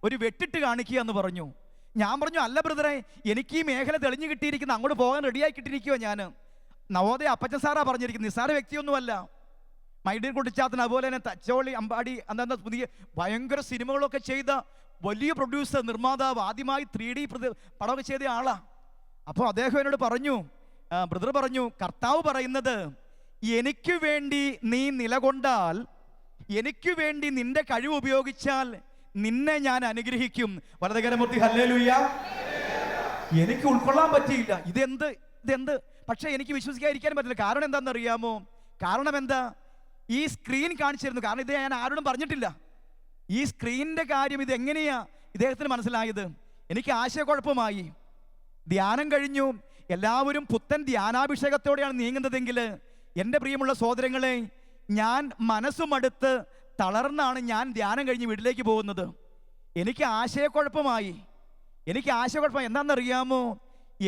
ഒരു വെട്ടിട്ട് കാണിക്കുക എന്ന് പറഞ്ഞു. ഞാൻ പറഞ്ഞു, അല്ല ബ്രദറെ, എനിക്ക് ഈ മേഖല തെളിഞ്ഞു കിട്ടിയിരിക്കുന്ന, അങ്ങോട്ട് പോകാൻ റെഡിയായി കിട്ടിയിരിക്കുമോ ഞാൻ. നവോദയ അപ്പച്ചൻ സാറാ പറഞ്ഞിരിക്കുന്നത്, നിസ്സാര വ്യക്തിയൊന്നുമല്ല. മൈഡിയർ കുട്ടിച്ചാത്തൻ, അതുപോലെ തന്നെ തച്ചോളി, അമ്പാടി, അന്നത്തെ പുതിയ ഭയങ്കര സിനിമകളൊക്കെ ചെയ്ത വലിയ പ്രൊഡ്യൂസർ, നിർമ്മാതാവ്, ആദ്യമായി 3D പടമൊക്കെ ചെയ്ത ആളാ. അപ്പോൾ അദ്ദേഹം എന്നോട് പറഞ്ഞു, ബ്രദർ പറഞ്ഞു, കർത്താവ് പറയുന്നത്, എനിക്ക് വേണ്ടി നീ നിലകൊണ്ടാൽ, എനിക്ക് വേണ്ടി നിന്റെ കഴിവ് ഉപയോഗിച്ചാൽ നിന്നെ ഞാൻ അനുഗ്രഹിക്കും. വലതുകരമൂർത്തി ഹല്ലേലൂയ. എനിക്ക് ഉൾക്കൊള്ളാൻ പറ്റിയില്ല. ഇതെന്ത് പക്ഷെ എനിക്ക് വിശ്വസിക്കാതിരിക്കാൻ പറ്റില്ല. കാരണം എന്താണെന്നറിയാമോ? കാരണം എന്താ? ഈ സ്ക്രീൻ കാണിച്ചിരുന്നു. കാരണം ഇത് ഞാൻ ആരോടും പറഞ്ഞിട്ടില്ല. ഈ സ്ക്രീനിന്റെ കാര്യം ഇത് എങ്ങനെയാ ഇദ്ദേഹത്തിന് മനസ്സിലായത്? എനിക്ക് ആശയക്കുഴപ്പമായി. ധ്യാനം കഴിഞ്ഞു, എല്ലാവരും പുത്തൻ ധ്യാനാഭിഷേകത്തോടെയാണ് നീങ്ങുന്നതെങ്കിൽ എൻ്റെ പ്രിയമുള്ള സഹോദരങ്ങളെ, ഞാൻ മനസ്സുമടുത്ത് തളർന്നാണ് ഞാൻ ധ്യാനം കഴിഞ്ഞ് വീട്ടിലേക്ക് പോകുന്നത്. എനിക്ക് ആശയക്കുഴപ്പമായി. എന്താണെന്നറിയാമോ?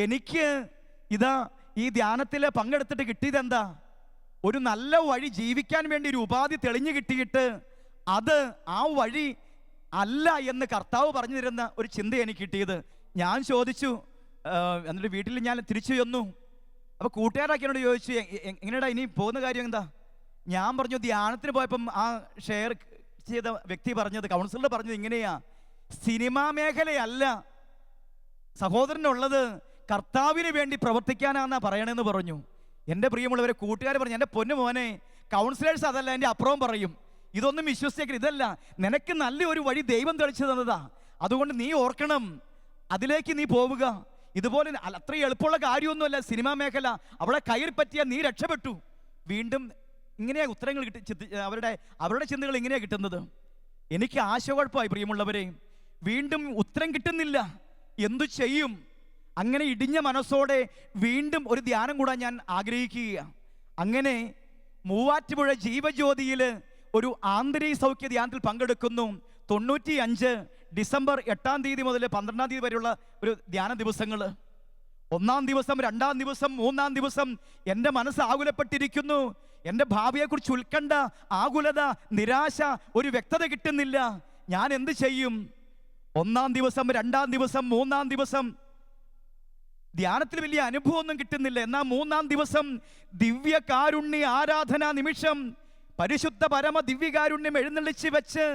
എനിക്ക് ഇതാ ഈ ധ്യാനത്തിൽ പങ്കെടുത്തിട്ട് കിട്ടിയതെന്താ? ഒരു നല്ല വഴി ജീവിക്കാൻ വേണ്ടി ഒരു ഉപാധി തെളിഞ്ഞു കിട്ടിയിട്ട് അത് ആ വഴി അല്ല എന്ന് കർത്താവ് പറഞ്ഞു തരുന്ന ഒരു ചിന്ത എനിക്ക് കിട്ടിയത്. ഞാൻ ചോദിച്ചു, എന്നിട്ട് വീട്ടിൽ ഞാൻ തിരിച്ചു ചെന്നു. അപ്പോൾ കൂട്ടുകാരൊക്കെ എന്നോട് ചോദിച്ചു, എങ്ങനെയാടാ ഇനി പോകുന്ന കാര്യം എന്താ? ഞാൻ പറഞ്ഞു, ധ്യാനത്തിന് പോയപ്പം ആ ഷെയർ ചെയ്ത വ്യക്തി പറഞ്ഞത്, കൗൺസിലർ പറഞ്ഞത് ഇങ്ങനെയാ, സിനിമാ മേഖലയല്ല സഹോദരനുള്ളത്, കർത്താവിന് വേണ്ടി പ്രവർത്തിക്കാനാന്നാ പറയണമെന്ന് പറഞ്ഞു. എൻ്റെ പ്രിയമുള്ളവരെ, കൂട്ടുകാർ പറഞ്ഞു, എൻ്റെ പൊന്നു മോനെ, കൗൺസിലേഴ്സ് അതല്ല, എൻ്റെ അപ്പുറവും പറയും, ഇതൊന്നും വിശ്വസിക്കരുത്, ഇതല്ല, നിനക്ക് നല്ലൊരു വഴി ദൈവം തെളിച്ചു തന്നതാ, അതുകൊണ്ട് നീ ഓർക്കണം, അതിലേക്ക് നീ പോവുക. ഇതുപോലെ അത്രയും എളുപ്പമുള്ള കാര്യമൊന്നുമല്ല സിനിമാ മേഖല. അവിടെ കയറി പറ്റിയാൽ നീ രക്ഷപ്പെട്ടു. വീണ്ടും ഇങ്ങനെയാ ഉത്തരങ്ങൾ അവരുടെ ചിന്തകൾ ഇങ്ങനെയാ കിട്ടുന്നത്. എനിക്ക് ആശയക്കുഴപ്പമായി പ്രിയമുള്ളവരെ, വീണ്ടും ഉത്തരം കിട്ടുന്നില്ല, എന്തു ചെയ്യും? അങ്ങനെ ഇടിഞ്ഞ മനസ്സോടെ വീണ്ടും ഒരു ധ്യാനം കൂടാൻ ഞാൻ ആഗ്രഹിക്കുക. അങ്ങനെ മൂവാറ്റുപുഴ ജീവജ്യോതിയിൽ ഒരു ആന്തരിക സൗഖ്യ ധ്യാനത്തിൽ പങ്കെടുക്കുന്നു. 95 ഡിസംബർ 8 തീയതി മുതൽ 12 തീയതി വരെയുള്ള ഒരു ധ്യാന ദിവസങ്ങൾ. 1-ാം ദിവസം, 2-ാം ദിവസം, 3-ാം ദിവസം എൻ്റെ മനസ്സ് ആകുലപ്പെട്ടിരിക്കുന്നു. എൻ്റെ ഭാവിയെക്കുറിച്ച് ഉത്കണ്ഠ, ആകുലത, നിരാശ, ഒരു വ്യക്തത കിട്ടുന്നില്ല. ഞാൻ എന്ത് ചെയ്യും? 1-ാം ദിവസം, 2-ാം ദിവസം, 3-ാം ദിവസം ധ്യാനത്തിൽ വലിയ അനുഭവമൊന്നും കിട്ടുന്നില്ല. എന്നാൽ 3-ാം ദിവസം ദിവ്യ കാരുണ്യ ആരാധനാ നിമിഷം പരിശുദ്ധ പരമ ദിവ്യകാരുണ്യം എഴുന്നള്ളിച്ച് വെച്ച്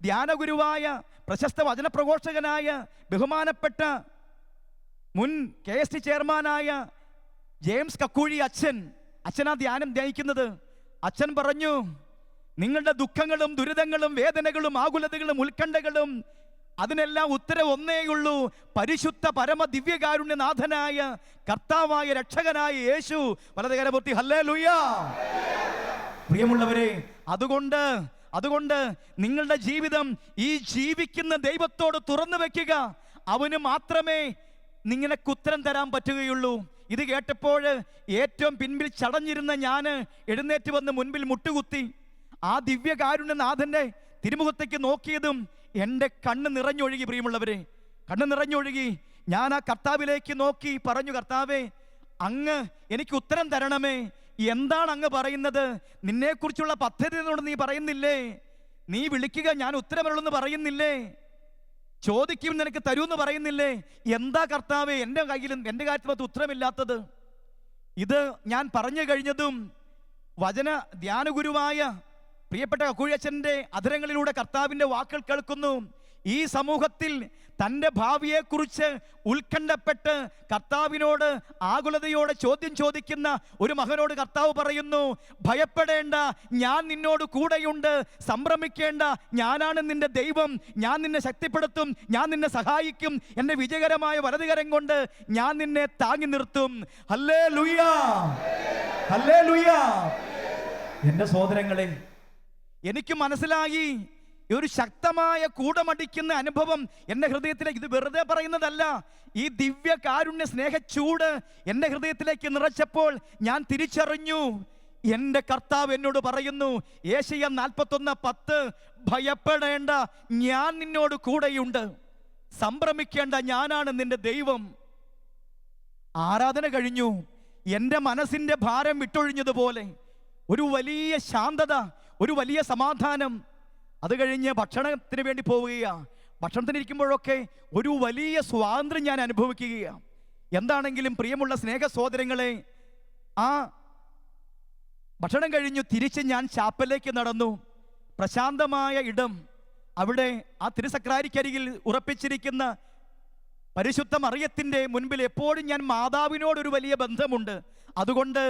ധ്യാനഗുരുവായ പ്രശസ്ത വചനപ്രഘോഷകനായ ബഹുമാനപ്പെട്ട മുൻ KST ചെയർമാനായ ജെയിംസ് കക്കൂഴി അച്ഛനാ ധ്യാനം ധ്യാനിക്കുന്നത്. അച്ഛൻ പറഞ്ഞു, നിങ്ങളുടെ ദുഃഖങ്ങളും ദുരിതങ്ങളും വേദനകളും ആകുലതകളും ഉത്കണ്ഠകളും അതിനെല്ലാം ഉത്തരം ഒന്നേയുള്ളൂ, പരിശുദ്ധ പരമ ദിവ്യകാരുണ്യനാഥനായ കർത്താവായ രക്ഷകനായ യേശു. വലതുകരപൂർത്തി ഹല്ലേലൂയ. പ്രിയമുള്ളവരെ, അതുകൊണ്ട് നിങ്ങളുടെ ജീവിതം ഈ ജീവിക്കുന്ന ദൈവത്തോട് തുറന്നു വെക്കുക. അവന് മാത്രമേ നിങ്ങൾക്ക് ഉത്തരം തരാൻ പറ്റുകയുള്ളൂ. ഇത് കേട്ടപ്പോൾ ഏറ്റവും പിൻപിൽ ചടഞ്ഞിരുന്ന ഞാൻ എഴുന്നേറ്റ് വന്ന് മുൻപിൽ മുട്ടുകുത്തി ആ ദിവ്യകാരുണ്യനാഥന്റെ തിരുമുഖത്തേക്ക് നോക്കിയതും എൻ്റെ കണ്ണ് നിറഞ്ഞൊഴുകി. പ്രിയമുള്ളവരെ, കണ്ണ് നിറഞ്ഞൊഴുകി. ഞാൻ ആ കർത്താവിലേക്ക് നോക്കി പറഞ്ഞു, കർത്താവേ, അങ്ങ് എനിക്ക് ഉത്തരം തരണമേ. എന്താണ് അങ്ങ് പറയുന്നത്? നിന്നെക്കുറിച്ചുള്ള പദ്ധതിയോട് നീ പറയുന്നില്ലേ? നീ വിളിക്കുക, ഞാൻ ഉത്തരമരുളെന്ന് പറയുന്നില്ലേ? ചോദിക്കും, നിനക്ക് തരൂന്ന് പറയുന്നില്ലേ? എന്താ കർത്താവേ എൻ്റെ കയ്യിലും എൻ്റെ കാര്യത്തിൽ ഉത്തരമില്ലാത്തത്? ഇത് ഞാൻ പറഞ്ഞു കഴിഞ്ഞതും വചന ധ്യാനഗുരുവായ പ്രിയപ്പെട്ട കക്കുഴിയച്ഛൻ്റെ അധരങ്ങളിലൂടെ കർത്താവിൻ്റെ വാക്കുകൾ കേൾക്കുന്നു. ഈ സമൂഹത്തിൽ തൻ്റെ ഭാവിയെക്കുറിച്ച് ഉത്കണ്ഠപ്പെട്ട് കർത്താവിനോട് ആകുലതയോടെ ചോദ്യം ചോദിക്കുന്ന ഒരു മകനോട് കർത്താവ് പറയുന്നു, ഭയപ്പെടേണ്ട, ഞാൻ നിന്നോട് കൂടെയുണ്ട്. സംഭ്രമിക്കേണ്ട, ഞാനാണ് നിന്റെ ദൈവം. ഞാൻ നിന്നെ ശക്തിപ്പെടുത്തും, ഞാൻ നിന്നെ സഹായിക്കും. എൻ്റെ വിജയകരമായ വലതുകരം കൊണ്ട് ഞാൻ നിന്നെ താങ്ങി നിർത്തും. Hallelujah, hallelujah. എൻ്റെ സഹോദരങ്ങളെ, എനിക്ക് മനസ്സിലായി, ഒരു ശക്തമായ കൂടമടിക്കുന്ന അനുഭവം എൻ്റെ ഹൃദയത്തിലേക്ക്, ഇത് വെറുതെ പറയുന്നതല്ല, ഈ ദിവ്യ കാരുണ്യ സ്നേഹച്ചൂട് എൻ്റെ ഹൃദയത്തിലേക്ക് നിറച്ചപ്പോൾ ഞാൻ തിരിച്ചറിഞ്ഞു, എൻ്റെ കർത്താവ് എന്നോട് പറയുന്നു, യേശയ്യ 41:10, ഭയപ്പെടേണ്ട, ഞാൻ നിന്നോട് കൂടെയുണ്ട്. സംഭ്രമിക്കേണ്ട, ഞാനാണ് നിന്റെ ദൈവം. ആരാധന കഴിഞ്ഞു. എൻ്റെ മനസ്സിൻ്റെ ഭാരം വിട്ടൊഴിഞ്ഞതുപോലെ ഒരു വലിയ ശാന്തത, ഒരു വലിയ സമാധാനം. അത് കഴിഞ്ഞ് ഭക്ഷണത്തിന് വേണ്ടി പോവുകയാണ്. ഭക്ഷണത്തിന് ഇരിക്കുമ്പോഴൊക്കെ ഒരു വലിയ സ്വാതന്ത്ര്യം ഞാൻ അനുഭവിക്കുകയാണ്. എന്താണെങ്കിലും പ്രിയമുള്ള സ്നേഹ സഹോദരങ്ങളെ, ആ ഭക്ഷണം കഴിഞ്ഞു തിരിച്ച് ഞാൻ ചാപ്പലിലേക്ക് നടന്നു. പ്രശാന്തമായ ഇടം. അവിടെ ആ തിരുസക്രാരിക്കരികിൽ ഉറപ്പിച്ചിരിക്കുന്ന പരിശുദ്ധ മറിയത്തിൻ്റെ മുൻപിൽ എപ്പോഴും ഞാൻ മാതാവിനോടൊരു വലിയ ബന്ധമുണ്ട്. അതുകൊണ്ട്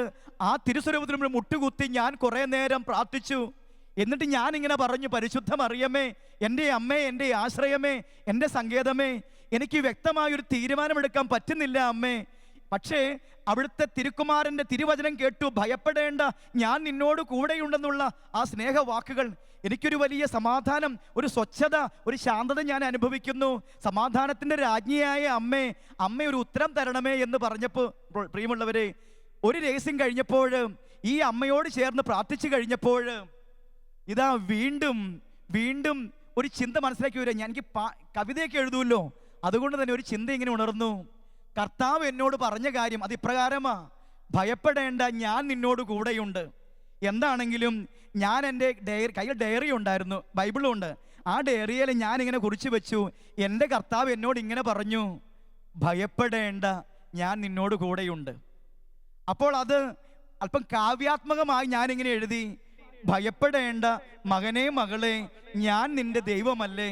ആ തിരുസ്വരൂപത്തിന് മുന്നിൽ മുട്ടുകുത്തി ഞാൻ കുറേ നേരം പ്രാർത്ഥിച്ചു. എന്നിട്ട് ഞാൻ ഇങ്ങനെ പറഞ്ഞു, പരിശുദ്ധ മറിയമേ, എൻ്റെ അമ്മേ, എൻ്റെ ആശ്രയമേ, എൻ്റെ സങ്കേതമേ, എനിക്ക് വ്യക്തമായൊരു തീരുമാനമെടുക്കാൻ പറ്റുന്നില്ല അമ്മേ. പക്ഷേ അവിടുത്തെ തിരുക്കുമാരൻ്റെ തിരുവചനം കേട്ടു. ഭയപ്പെടേണ്ട, ഞാൻ നിന്നോട് കൂടെയുണ്ടെന്നുള്ള ആ സ്നേഹവാക്കുകൾ എനിക്കൊരു വലിയ സമാധാനം, ഒരു സ്വച്ഛത, ഒരു ശാന്തത ഞാൻ അനുഭവിക്കുന്നു. സമാധാനത്തിൻ്റെ രാജ്ഞിയായ അമ്മ ഒരു ഉത്തരം തരണമേ എന്ന് പറഞ്ഞപ്പോൾ പ്രിയമുള്ളവരെ, ഒരു രഹസ്യം കഴിഞ്ഞപ്പോൾ, ഈ അമ്മയോട് ചേർന്ന് പ്രാർത്ഥിച്ചു കഴിഞ്ഞപ്പോൾ, ഇതാ വീണ്ടും വീണ്ടും ഒരു ചിന്ത മനസ്സിലാക്കി വരിക. എനിക്ക് കവിതയൊക്കെ എഴുതുമല്ലോ, അതുകൊണ്ട് തന്നെ ഒരു ചിന്ത ഇങ്ങനെ ഉണർന്നു. കർത്താവ് എന്നോട് പറഞ്ഞ കാര്യം അത് ഇപ്രകാരമാ: ഭയപ്പെടേണ്ട, ഞാൻ നിന്നോട് കൂടെയുണ്ട്. എന്താണെങ്കിലും ഞാൻ എൻ്റെ കയ്യിൽ ഡയറി ഉണ്ടായിരുന്നു, ബൈബിളും ഉണ്ട്. ആ ഡയറിയിൽ ഞാനിങ്ങനെ കുറിച്ച് വെച്ചു, എൻ്റെ കർത്താവ് എന്നോട് ഇങ്ങനെ പറഞ്ഞു, ഭയപ്പെടേണ്ട, ഞാൻ നിന്നോട് കൂടെയുണ്ട്. അപ്പോൾ അത് അല്പം കാവ്യാത്മകമായി ഞാനിങ്ങനെ എഴുതി, ഭയപ്പെടേണ്ട മകനെ മകളെ, ഞാൻ നിന്റെ ദൈവമല്ലേ,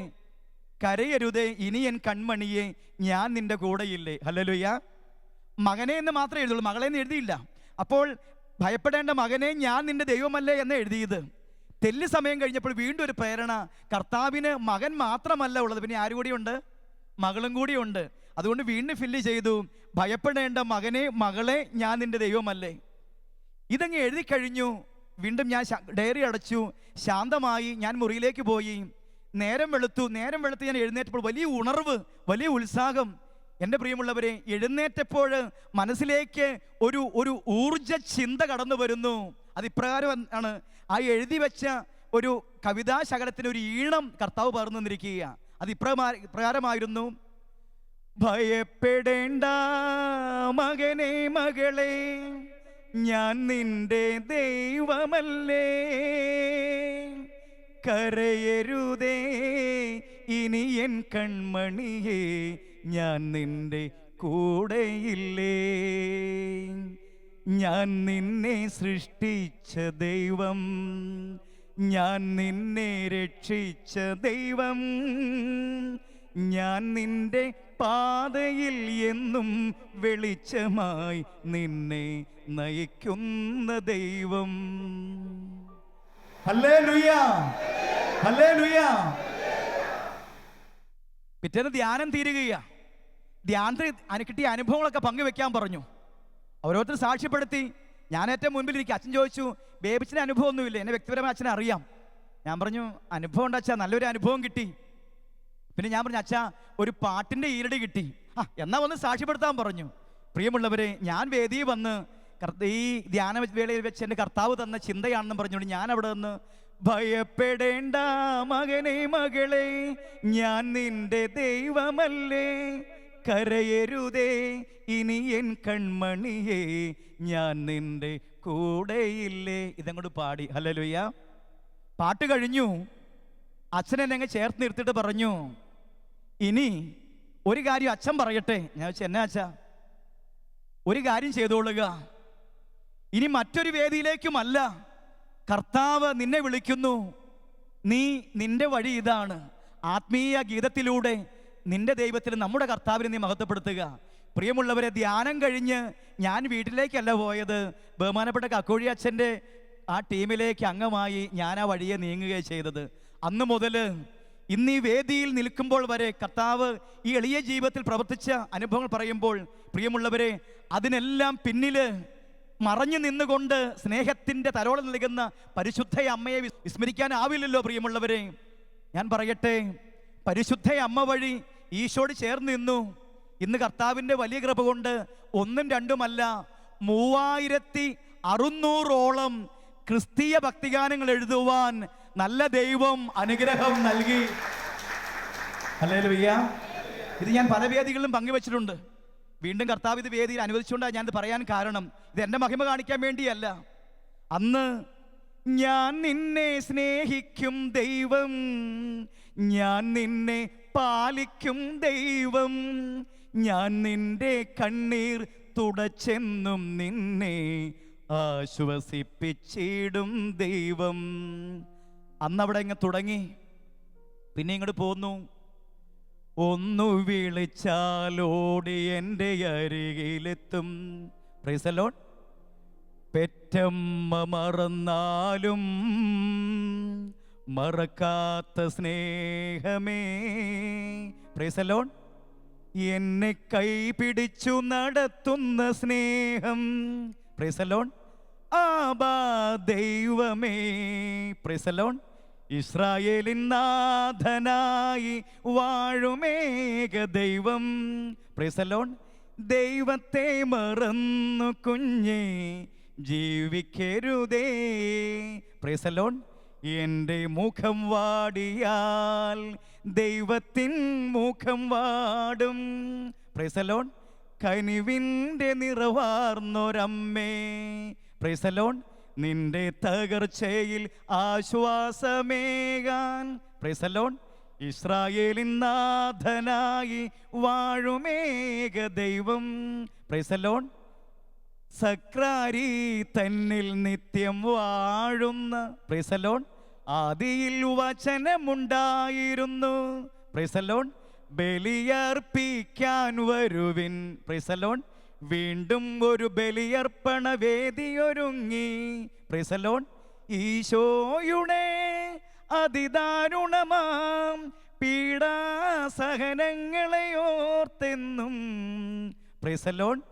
കരയരുതേ ഇനി എൻ കൺമണിയെ, ഞാൻ നിന്റെ കൂടെയില്ലേ. ഹല്ലേലൂയ. മകനെ എന്ന് മാത്രമേ എഴുതുള്ളൂ, മകളെ എന്ന് എഴുതിയില്ല. അപ്പോൾ ഭയപ്പെടേണ്ട മകനെ, ഞാൻ നിന്റെ ദൈവമല്ലേ എന്ന് എഴുതിയത്. തെല്ല് സമയം കഴിഞ്ഞപ്പോൾ വീണ്ടും ഒരു പ്രേരണ. കർത്താവിന് മകൻ മാത്രമല്ല ഉള്ളത്, പിന്നെ ആരും കൂടിയുണ്ട്, മകളും കൂടിയുണ്ട്. അതുകൊണ്ട് വീണ്ടും ഫില്ല് ചെയ്തു, ഭയപ്പെടേണ്ട മകനെ മകളെ, ഞാൻ നിന്റെ ദൈവമല്ലേ. ഇതങ്ങ് എഴുതി കഴിഞ്ഞു. വീണ്ടും ഞാൻ ഡയറി അടച്ചു, ശാന്തമായി ഞാൻ മുറിയിലേക്ക് പോയി. നേരം വെളുത്ത് ഞാൻ എഴുന്നേറ്റപ്പോൾ വലിയ ഉണർവ്, വലിയ ഉത്സാഹം. എൻ്റെ പ്രിയമുള്ളവരെ, എഴുന്നേറ്റപ്പോൾ മനസ്സിലേക്ക് ഒരു ഊർജ ചിന്ത കടന്നു വരുന്നു. അതിപ്രകാരം ആണ്, ആ എഴുതി വെച്ച ഒരു കവിതാശകലത്തിന് ഒരു ഈണം കർത്താവ് പകർന്നു തന്നിരിക്കുക. അത് ഇപ്രകാരമായിരുന്നു: ഭയപ്പെടേണ്ട മകനെ മകളെ, ഞാൻ നിന്റെ ദൈവമല്ലേ, കരയരുതേ ഇനി എൻ കൺമണിയേ, ഞാൻ നിന്റെ കൂടെയില്ലേ. ഞാൻ നിന്നെ സൃഷ്ടിച്ച ദൈവം, ഞാൻ നിന്നെ രക്ഷിച്ച ദൈവം, ഞാൻ നിന്റെ പാതയിൽ എന്നും വെളിച്ചമായി നിന്നെ നയിക്കുന്ന ദൈവം. Hallelujah, hallelujah. പിറ്റേന്ന് ധ്യാനം തീരുകയാ. ധ്യാനത്തിൽ കിട്ടിയ അനുഭവങ്ങളൊക്കെ പങ്കുവെക്കാൻ പറഞ്ഞു. ഓരോരുത്തർ സാക്ഷ്യപ്പെടുത്തി. ഞാൻ ഏറ്റവും മുൻപിൽ ഇരിക്കും. അച്ഛൻ ചോദിച്ചു, ബേബിച്ചിന് അനുഭവമൊന്നുമില്ല. എന്നെ വ്യക്തിപരമായി അച്ഛനെ അറിയാം. ഞാൻ പറഞ്ഞു, അനുഭവം ഉണ്ട് അച്ഛാ, നല്ലൊരു അനുഭവം കിട്ടി. പിന്നെ ഞാൻ പറഞ്ഞു, അച്ഛാ ഒരു പാട്ടിൻ്റെ ഈരടി കിട്ടി. എന്നാ വന്ന് സാക്ഷ്യപ്പെടുത്താൻ പറഞ്ഞു. പ്രിയമുള്ളവരെ, ഞാൻ വേദിയിൽ വന്ന് ഈ ധ്യാന വേളയിൽ വെച്ച് എൻ്റെ കർത്താവ് തന്ന ചിന്തയാണെന്ന് പറഞ്ഞുകൊണ്ട് ഞാൻ അവിടെ നിന്ന്, ഭയപ്പെടേണ്ട മകനെ മകളെ, ഞാൻ നിന്റെ ദൈവമല്ലേ, കരയരുതേ ഇനി എൻ കൺമണിയേ, ഞാൻ നിന്റെ കൂടെയില്ലേ. ഇതങ്ങോട്ട് പാടി. ഹല്ലേലൂയ. പാട്ട് കഴിഞ്ഞു. അച്ഛനെന്നെ അങ്ങ് ചേർത്ത് നിർത്തിയിട്ട് പറഞ്ഞു, ഇനി ഒരു കാര്യം അച്ഛൻ പറയട്ടെ. ഞാൻ വെച്ചാൽ എന്നാ അച്ഛാ? ഒരു കാര്യം ചെയ്തോളുക, ഇനി മറ്റൊരു വേദിയിലേക്കുമല്ല, കർത്താവ് നിന്നെ വിളിക്കുന്നു. നിന്റെ വഴി ഇതാണ്. ആത്മീയ ഗീതത്തിലൂടെ നിന്റെ ദൈവത്തിൽ, നമ്മുടെ കർത്താവിനെ നീ മഹത്വപ്പെടുത്തുക. പ്രിയമുള്ളവരെ, ധ്യാനം കഴിഞ്ഞ് ഞാൻ വീട്ടിലേക്കല്ല പോയത്, ബഹുമാനപ്പെട്ട കക്കോഴി അച്ഛൻ്റെ ആ ടീമിലേക്ക് അംഗമായി ഞാൻ ആ വഴിയെ നീങ്ങുകയാണ് ചെയ്തത്. അന്ന് മുതൽ ഇന്ന് ഈ വേദിയിൽ നിൽക്കുമ്പോൾ വരെ കർത്താവ് ഈ എളിയ ജീവിതത്തിൽ പ്രവർത്തിച്ച അനുഭവങ്ങൾ പറയുമ്പോൾ, പ്രിയമുള്ളവരെ, അതിനെല്ലാം പിന്നിൽ മറഞ്ഞു നിന്നുകൊണ്ട് സ്നേഹത്തിൻ്റെ തരോളം നൽകുന്ന പരിശുദ്ധ അമ്മയെ വിസ്മരിക്കാനാവില്ലല്ലോ. പ്രിയമുള്ളവരെ, ഞാൻ പറയട്ടെ, പരിശുദ്ധ അമ്മ വഴി ഈശോട് ചേർന്ന് നിന്നു. ഇന്ന് കർത്താവിൻ്റെ വലിയ കൃപ കൊണ്ട് ഒന്നും രണ്ടുമല്ല 3600ഓളം ക്രിസ്തീയ ഭക്തിഗാനങ്ങൾ എഴുതുവാൻ നല്ല ദൈവം അനുഗ്രഹം നൽകി. ഹല്ലേലൂയ. ഇത് ഞാൻ പല വേദികളിലും പങ്കുവച്ചിട്ടുണ്ട്. വീണ്ടും കർത്താവ് ഇത് വേദിയിൽ അനുവദിച്ചുകൊണ്ടാണ് ഞാനിത് പറയാൻ കാരണം. ഇത് എൻ്റെ മഹിമ കാണിക്കാൻ വേണ്ടിയല്ല. അന്ന് ഞാൻ നിന്നെ സ്നേഹിക്കും ദൈവം, ഞാൻ നിന്നെ പാലിക്കും ദൈവം, ഞാൻ നിന്റെ കണ്ണീർ തുടച്ചെന്നും നിന്നെ ആശ്വസിപ്പിച്ചിടും ദൈവം. അന്നവിടെ ഇങ്ങ് തുടങ്ങി. പിന്നെ ഇങ്ങോട്ട് പോന്നു. ഒന്നു വിളിച്ചാലോടി എൻ്റെ അരികിലെത്തും. Price the Lord. പെറ്റമ്മ മറന്നാലും മറക്കാത്ത സ്നേഹമേ. Praise the Lord. എന്നെ കൈപിടിച്ചു നടത്തുന്ന സ്നേഹം. Praise the Lord. ആബാ ദൈവമേ. Praise the Lord. ഇസ്രായേലിൻ നാഥനായി വാഴുമേക ദൈവം. Praise the Lord. ദൈവത്തെ മറന്നു കുഞ്ഞേ ജീവിക്കരുതേ. Price the Lord. എൻ്റെ മുഖം വാടിയാൽ ദൈവത്തിൻ മുഖം വാടും. Price the Lord. കനിവിൻ്റെ നിറവാർന്നൊരമ്മേ. Price the Lord. നിന്റെ തകർച്ചയിൽ ആശ്വാസമേകാൻ. Price the Lord. ഇസ്രായേലിൻ നാഥനായി വാഴുമേക ദൈവം. Praise the Lord. സക്രാരി തന്നിൽ നിത്യം വാഴുന്ന. Praise the Lord. ആദിയിൽ വചനമുണ്ടായിരുന്നു. Praise the Lord. ബലിയർപ്പിക്കാൻ വരുവിൻ. Praise the Lord. വീണ്ടും ഒരു ബലിയർപ്പണ വേദിയൊരുങ്ങി. Praise the Lord. ഈശോയുടെ അതിദാരുണമാം പീഡാസഹനങ്ങളെ ഓർത്തെന്നും. Praise the Lord.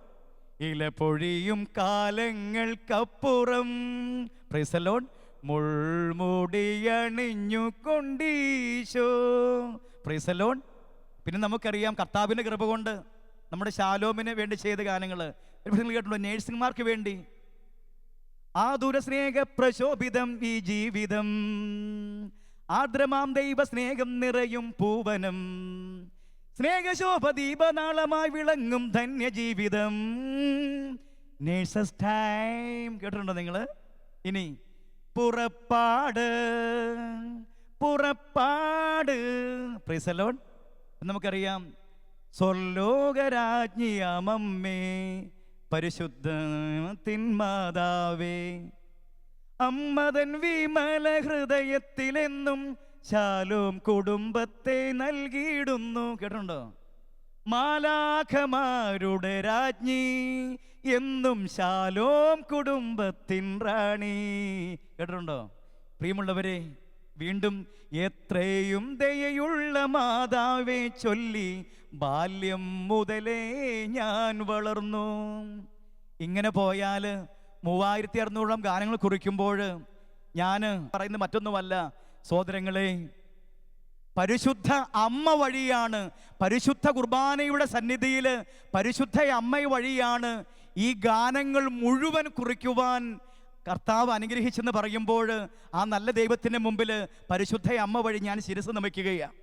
ഇല പൊഴിയും കാലങ്ങൾക്കപ്പുറം. Praise the Lord. മുൾമുടിയണിഞ്ഞു കൊണ്ടീശോ. Praise the Lord. പിന്നെ നമുക്കറിയാം കർത്താവിൻ്റെ കൃപ കൊണ്ട് നമ്മുടെ ശാലോമിന് വേണ്ടി ചെയ്ത ഗാനങ്ങൾ കേട്ടിട്ടുണ്ടോ? നേഴ്സുമാർക്ക് വേണ്ടി. ആ ദൂരസ്നേഹ പ്രശോഭിതം ഈ ജീവിതം, ആർദ്രമാം ദൈവ സ്നേഹം നിറയും പൂവനം, സ്നേഹശോഭ ദീപനാളമായി വിളങ്ങും ധന്യജീവിതം. നേഴ്സസ് ടൈം കേട്ടിട്ടുണ്ടോ നിങ്ങൾ? ഇനി പുറപ്പാട് പുറപ്പാട്. Price the Lord. നമുക്കറിയാം സ്വർലോകരാജ്ഞിയാമമ്മേ പരിശുദ്ധത്തിൻ മാതാവേ, അമ്മതൻ വിമല ഹൃദയത്തിലെന്നും ശാലോം കുടുംബത്തെ നൽകിയിടുന്നു. കേട്ടിട്ടുണ്ടോ? മാലാഖമാരുടെ രാജ്ഞി എന്നും ശാലോം കുടുംബത്തിൻ റാണി. കേട്ടിട്ടുണ്ടോ? പ്രിയമുള്ളവരെ, വീണ്ടും എത്രയും ദയയുള്ള മാതാവെ ചൊല്ലി ബാല്യം മുതലേ ഞാൻ വളർന്നു. ഇങ്ങനെ പോയാൽ 3600 ഗാനങ്ങൾ കുറിക്കുമ്പോൾ ഞാൻ പറയുന്നത് മറ്റൊന്നുമല്ല സഹോദരങ്ങളെ, പരിശുദ്ധ അമ്മ വഴിയാണ്, പരിശുദ്ധ കുർബാനയുടെ സന്നിധിയിൽ പരിശുദ്ധ അമ്മ വഴിയാണ് ഈ ഗാനങ്ങൾ മുഴുവൻ കുറിക്കുവാൻ കർത്താവ് അനുഗ്രഹിച്ചെന്ന് പറയുമ്പോൾ ആ നല്ല ദൈവത്തിൻ്റെ മുമ്പിൽ പരിശുദ്ധ അമ്മ വഴി ഞാൻ ശിരസ് നമിക്കുകയാണ്.